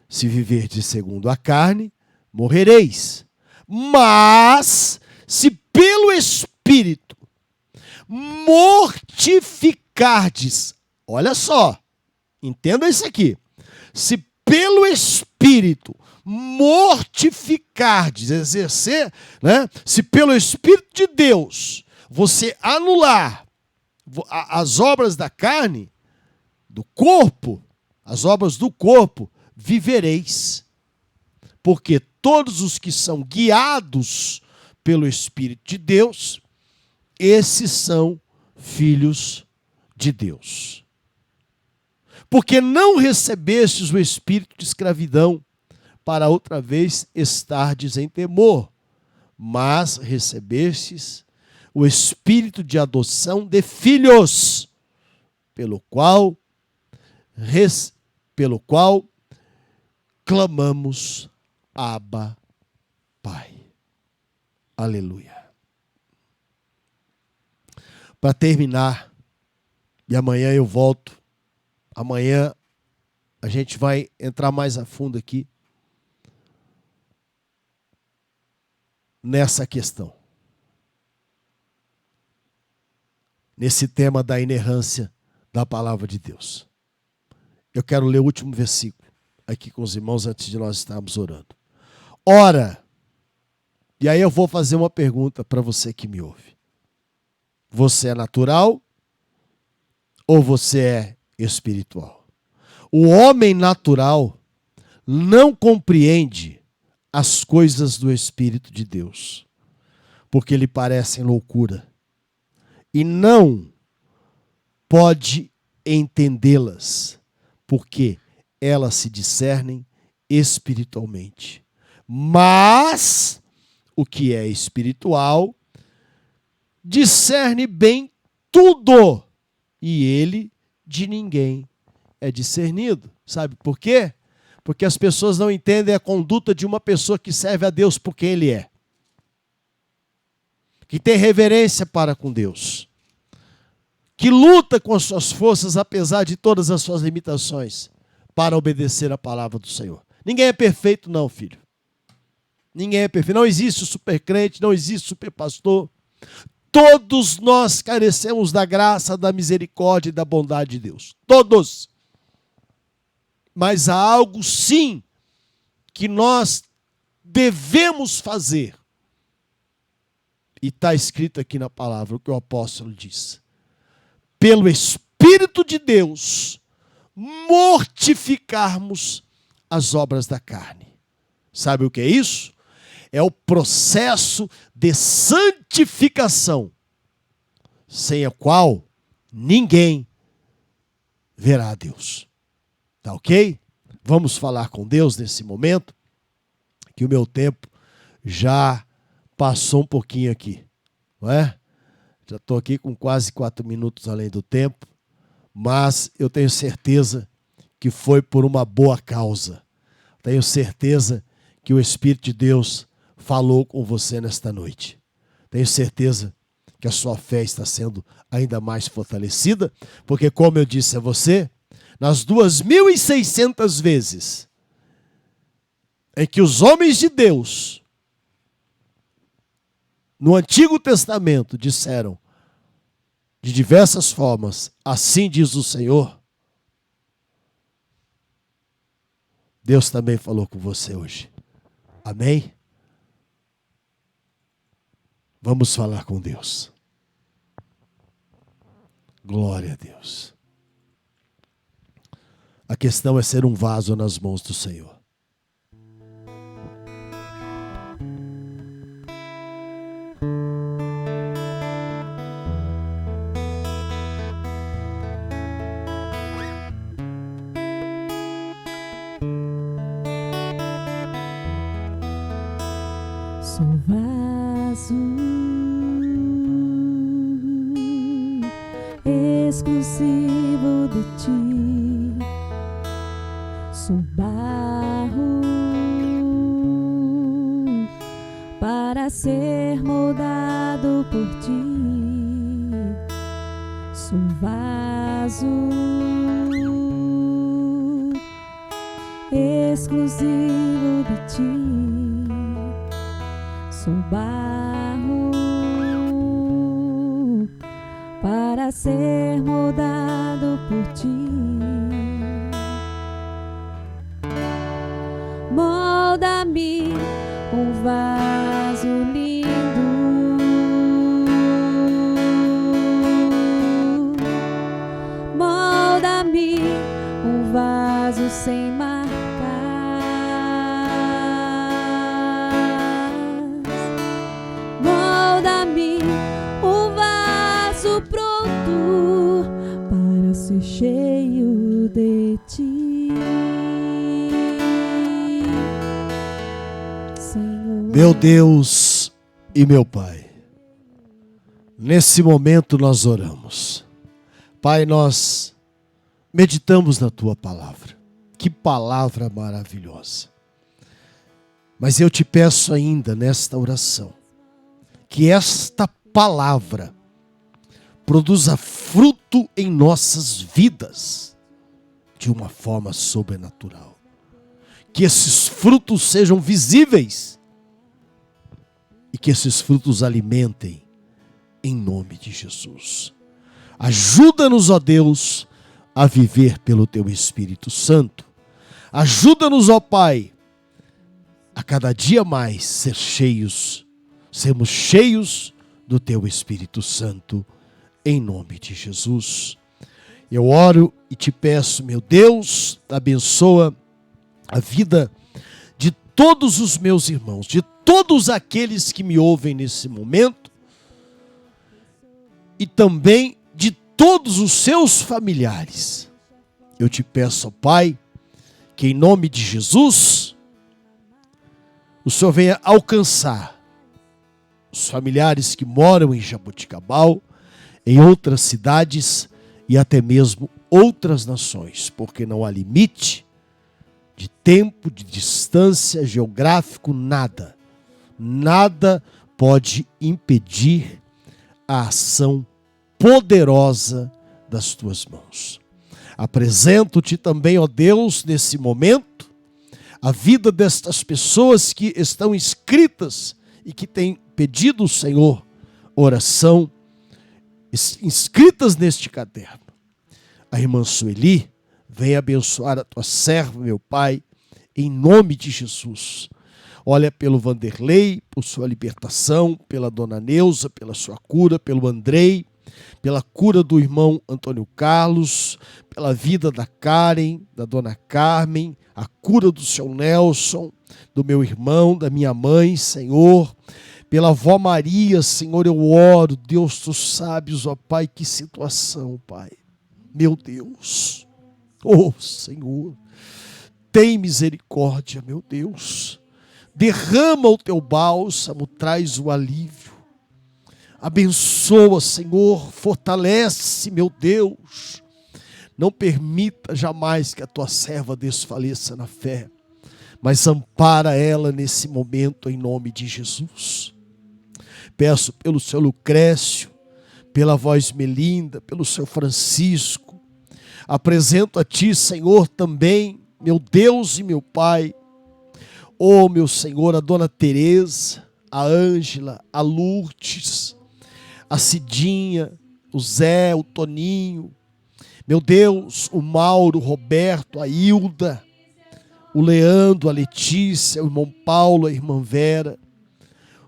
Se viverdes segundo a carne, morrereis. Mas, se pelo Espírito mortificardes, olha só, Entenda isso aqui. Se pelo Espírito mortificardes, exercer, né? Se pelo Espírito de Deus você anular as obras da carne, do corpo, as obras do corpo, vivereis. Porque todos os que são guiados pelo Espírito de Deus, esses são filhos de Deus. Porque não recebestes o espírito de escravidão, para outra vez estardes em temor, mas recebestes o espírito de adoção de filhos, pelo qual clamamos, Abba, Pai. Aleluia. Para terminar, e amanhã eu volto, amanhã a gente vai entrar mais a fundo aqui nessa questão, nesse tema da inerrância da palavra de Deus. Eu quero ler o último versículo aqui com os irmãos antes de nós estarmos orando. Ora, e aí eu vou fazer uma pergunta para você que me ouve. Você é natural ou você é espiritual? O homem natural não compreende as coisas do Espírito de Deus, porque lhe parecem loucura, e não pode entendê-las, porque elas se discernem espiritualmente. Mas o que é espiritual discerne bem tudo, e ele de ninguém é discernido. Sabe por quê? Porque as pessoas não entendem a conduta de uma pessoa que serve a Deus por quem ele é, que tem reverência para com Deus, que luta com as suas forças, apesar de todas as suas limitações, para obedecer a palavra do Senhor. Ninguém é perfeito não, filho. Ninguém é perfeito. Não existe o supercrente, não existe o superpastor. Todos nós carecemos da graça, da misericórdia e da bondade de Deus. Todos. Mas há algo, sim, que nós devemos fazer. E está escrito aqui na palavra o que o apóstolo diz. Pelo Espírito de Deus, mortificarmos as obras da carne. Sabe o que é isso? É o processo de santificação, sem a qual ninguém verá a Deus. Tá ok? Vamos falar com Deus nesse momento, que o meu tempo já passou um pouquinho aqui, não é? Já estou aqui com quase 4 minutos além do tempo, mas eu tenho certeza que foi por uma boa causa. Tenho certeza que o Espírito de Deus falou com você nesta noite. Tenho certeza que a sua fé está sendo ainda mais fortalecida, porque, como eu disse a você, nas 2.600 vezes em que os homens de Deus, no Antigo Testamento, disseram de diversas formas, assim diz o Senhor, Deus também falou com você hoje. Amém? Vamos falar com Deus. Glória a Deus. A questão é ser um vaso nas mãos do Senhor. Sou vaso exclusivo de ti, sou barro para ser moldado por ti, sou vaso exclusivo de ti. Sou barro para ser moldado por ti. molda-me um vaso lindo, molda-me um vaso sem marcas, molda-me um vaso pronto para ser cheio de ti, Senhor. Meu Deus e meu Pai, nesse momento nós oramos. Pai, nós meditamos na Tua palavra. Que palavra maravilhosa. Mas eu te peço ainda nesta oração, que esta palavra produza fruto em nossas vidas de uma forma sobrenatural. Que esses frutos sejam visíveis e que esses frutos alimentem em nome de Jesus. Ajuda-nos, ó Deus, a viver pelo Teu Espírito Santo. Ajuda-nos, ó Pai, a cada dia mais sermos cheios do Teu Espírito Santo, em nome de Jesus. Eu oro e te peço, meu Deus, abençoa a vida de todos os meus irmãos, de todos aqueles que me ouvem nesse momento, e também de todos os seus familiares. Eu te peço, ó Pai, que em nome de Jesus, o Senhor venha alcançar os familiares que moram em Jaboticabal, em outras cidades e até mesmo outras nações, porque não há limite de tempo, de distância, geográfico, nada. Nada pode impedir a ação poderosa das Tuas mãos. Apresento-te também, ó Deus, nesse momento, a vida destas pessoas que estão inscritas e que têm pedido ao Senhor oração, inscritas neste caderno. A irmã Sueli, vem abençoar a Tua serva, meu Pai, em nome de Jesus. Olha pelo Vanderlei, por sua libertação, pela dona Neuza, pela sua cura, pelo Andrei, pela cura do irmão Antônio Carlos, pela vida da Karen, da dona Carmen, a cura do seu Nelson, do meu irmão, da minha mãe, Senhor, pela avó Maria, Senhor, eu oro, Deus, Tu sabes, ó Pai, que situação, Pai, meu Deus, oh Senhor, tem misericórdia, meu Deus, derrama o Teu bálsamo, traz o alívio, abençoa, Senhor, fortalece, meu Deus. Não permita jamais que a Tua serva desfaleça na fé, mas ampara ela nesse momento em nome de Jesus. Peço pelo seu Lucrécio, pela voz Melinda, pelo seu Francisco. Apresento a Ti, Senhor, também, meu Deus e meu Pai, oh meu Senhor, a dona Tereza, a Ângela, a Lourdes, a Cidinha, o Zé, o Toninho, meu Deus, o Mauro, o Roberto, a Hilda, o Leandro, a Letícia, o irmão Paulo, a irmã Vera,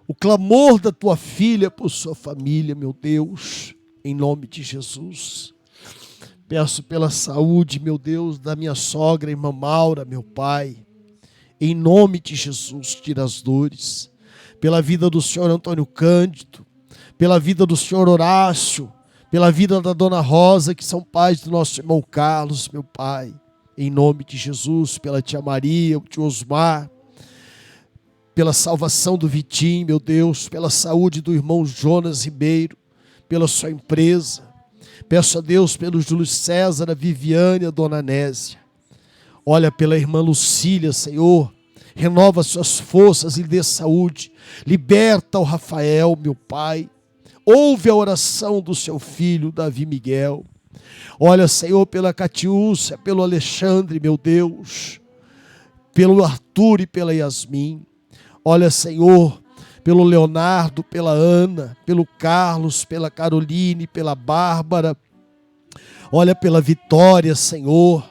o clamor da Tua filha por sua família, meu Deus, em nome de Jesus. Peço pela saúde, meu Deus, da minha sogra, irmã Maura, meu Pai, em nome de Jesus, tira as dores, pela vida do senhor Antônio Cândido, pela vida do senhor Horácio, pela vida da dona Rosa, que são pais do nosso irmão Carlos, meu Pai, em nome de Jesus, pela tia Maria, o tio Osmar, pela salvação do Vitinho, meu Deus, pela saúde do irmão Jonas Ribeiro, pela sua empresa. Peço a Deus pelo Júlio César, a Viviane, a dona Nésia. Olha pela irmã Lucília, Senhor, renova suas forças e dê saúde. Liberta o Rafael, meu Pai. Ouve a oração do seu filho, Davi Miguel. Olha, Senhor, pela Catiúcia, pelo Alexandre, meu Deus, pelo Arthur e pela Yasmin. Olha, Senhor, pelo Leonardo, pela Ana, pelo Carlos, pela Caroline, pela Bárbara. Olha pela Vitória, Senhor.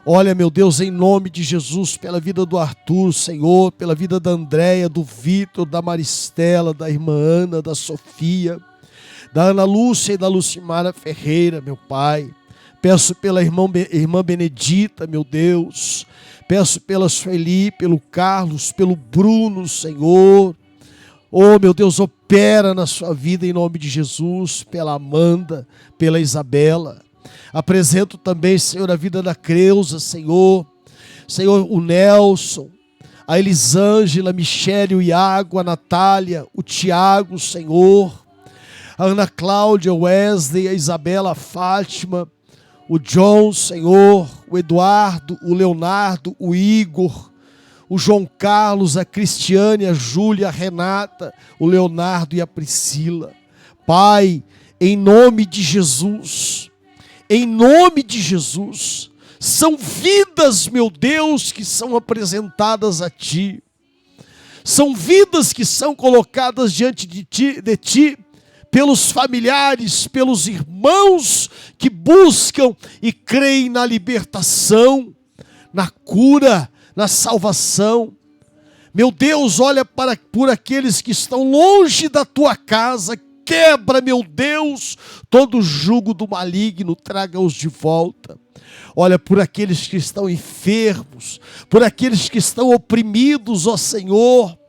Olha, meu Deus, em nome de Jesus, pela vida do Arthur, Senhor, pela vida da Andréia, do Vitor, da Maristela, da irmã Ana, da Sofia, da Ana Lúcia e da Lucimara Ferreira, meu Pai. Peço pela irmã Benedita, meu Deus. Peço pela Sueli, pelo Carlos, pelo Bruno, Senhor. Oh, meu Deus, opera na sua vida em nome de Jesus, pela Amanda, pela Isabela. Apresento também, Senhor, a vida da Creuza, Senhor. Senhor, o Nelson, a Elisângela, a Michele, o Iago, a Natália, o Tiago, Senhor. A Ana Cláudia, o Wesley, a Isabela, a Fátima, o John, Senhor, o Eduardo, o Leonardo, o Igor, o João Carlos, a Cristiane, a Júlia, a Renata, o Leonardo e a Priscila. Pai, em nome de Jesus, são vidas, meu Deus, que são apresentadas a Ti. São vidas que são colocadas diante de Ti, pelos familiares, pelos irmãos que buscam e creem na libertação, na cura, na salvação. Meu Deus, olha por aqueles que estão longe da Tua casa. Quebra, meu Deus, todo jugo do maligno, traga-os de volta. Olha por aqueles que estão enfermos, por aqueles que estão oprimidos, ó Senhor.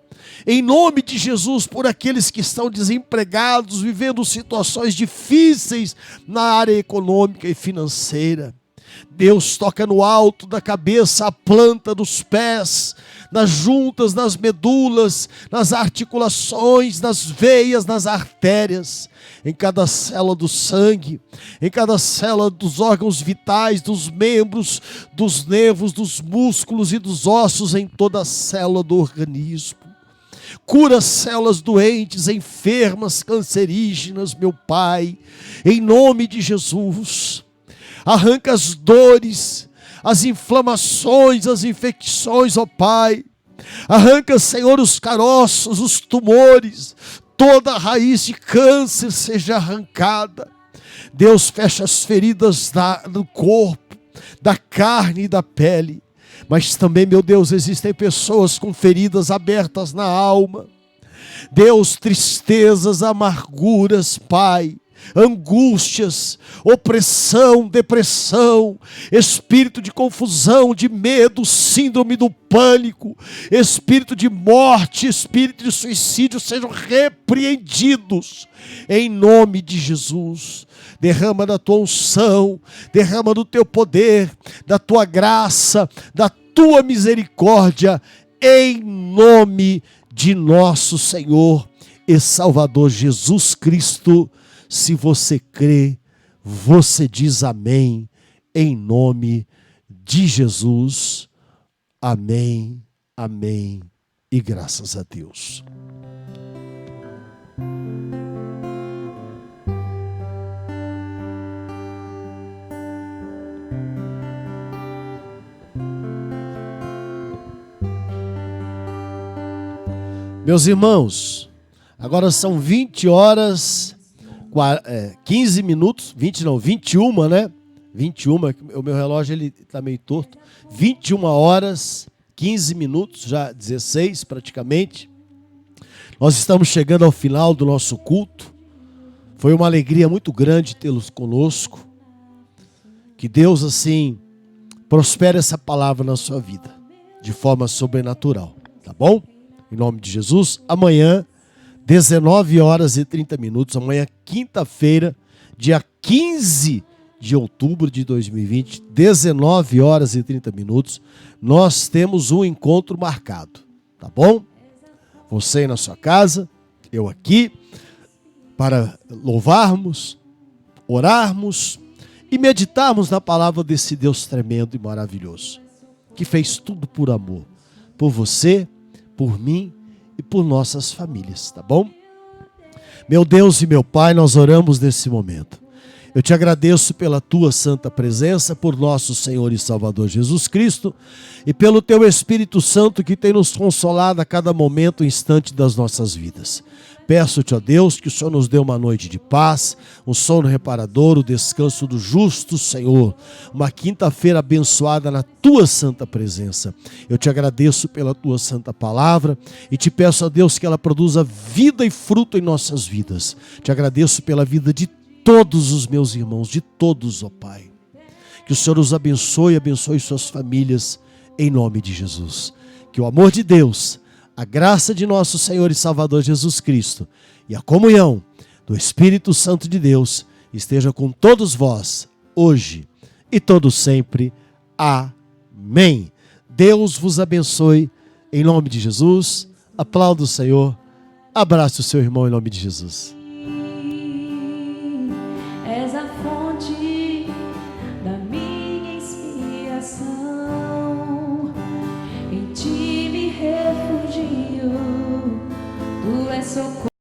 Em nome de Jesus, por aqueles que estão desempregados, vivendo situações difíceis na área econômica e financeira. Deus, toca no alto da cabeça, a planta dos pés, nas juntas, nas medulas, nas articulações, nas veias, nas artérias, em cada célula do sangue, em cada célula dos órgãos vitais, dos membros, dos nervos, dos músculos e dos ossos, em toda a célula do organismo. Cura células doentes, enfermas, cancerígenas, meu Pai, em nome de Jesus. Arranca as dores, as inflamações, as infecções, ó Pai. Arranca, Senhor, os caroços, os tumores, toda a raiz de câncer seja arrancada. Deus, fecha as feridas do corpo, da carne e da pele. Mas também, meu Deus, existem pessoas com feridas abertas na alma. Deus, tristezas, amarguras, Pai, angústias, opressão, depressão, espírito de confusão, de medo, síndrome do pânico, espírito de morte, espírito de suicídio, sejam repreendidos em nome de Jesus. Derrama da tua unção, derrama do teu poder, da tua graça, da tua misericórdia, em nome de nosso Senhor e Salvador Jesus Cristo. Se você crê, você diz amém, em nome de Jesus. Amém, amém e graças a Deus. Meus irmãos, agora são 20 horas, 15 minutos, 21, né? 21, o meu relógio ele está meio torto. 21 horas, 15 minutos, já 16 praticamente. Nós estamos chegando ao final do nosso culto. Foi uma alegria muito grande tê-los conosco. Que Deus, assim, prospere essa palavra na sua vida, de forma sobrenatural, tá bom? Em nome de Jesus, amanhã, 19 horas e 30 minutos, amanhã, quinta-feira, dia 15 de outubro de 2020, 19 horas e 30 minutos, nós temos um encontro marcado, tá bom? Você aí na sua casa, eu aqui, para louvarmos, orarmos e meditarmos na palavra desse Deus tremendo e maravilhoso, que fez tudo por amor, por você, por mim e por nossas famílias, tá bom? Meu Deus e meu Pai, nós oramos nesse momento. Eu te agradeço pela tua santa presença, por nosso Senhor e Salvador Jesus Cristo e pelo teu Espírito Santo que tem nos consolado a cada momento e instante das nossas vidas. Peço-te, ó Deus, que o Senhor nos dê uma noite de paz, um sono reparador, o descanso do justo Senhor, uma quinta-feira abençoada na tua santa presença. Eu te agradeço pela tua santa palavra e te peço, ó Deus, que ela produza vida e fruto em nossas vidas. Te agradeço pela vida de todos os meus irmãos, de todos, ó Pai. Que o Senhor os abençoe, abençoe suas famílias, em nome de Jesus. Que o amor de Deus, a graça de nosso Senhor e Salvador Jesus Cristo e a comunhão do Espírito Santo de Deus esteja com todos vós, hoje e todo sempre. Amém. Deus vos abençoe, em nome de Jesus. Aplauda o Senhor. Abrace o seu irmão em nome de Jesus.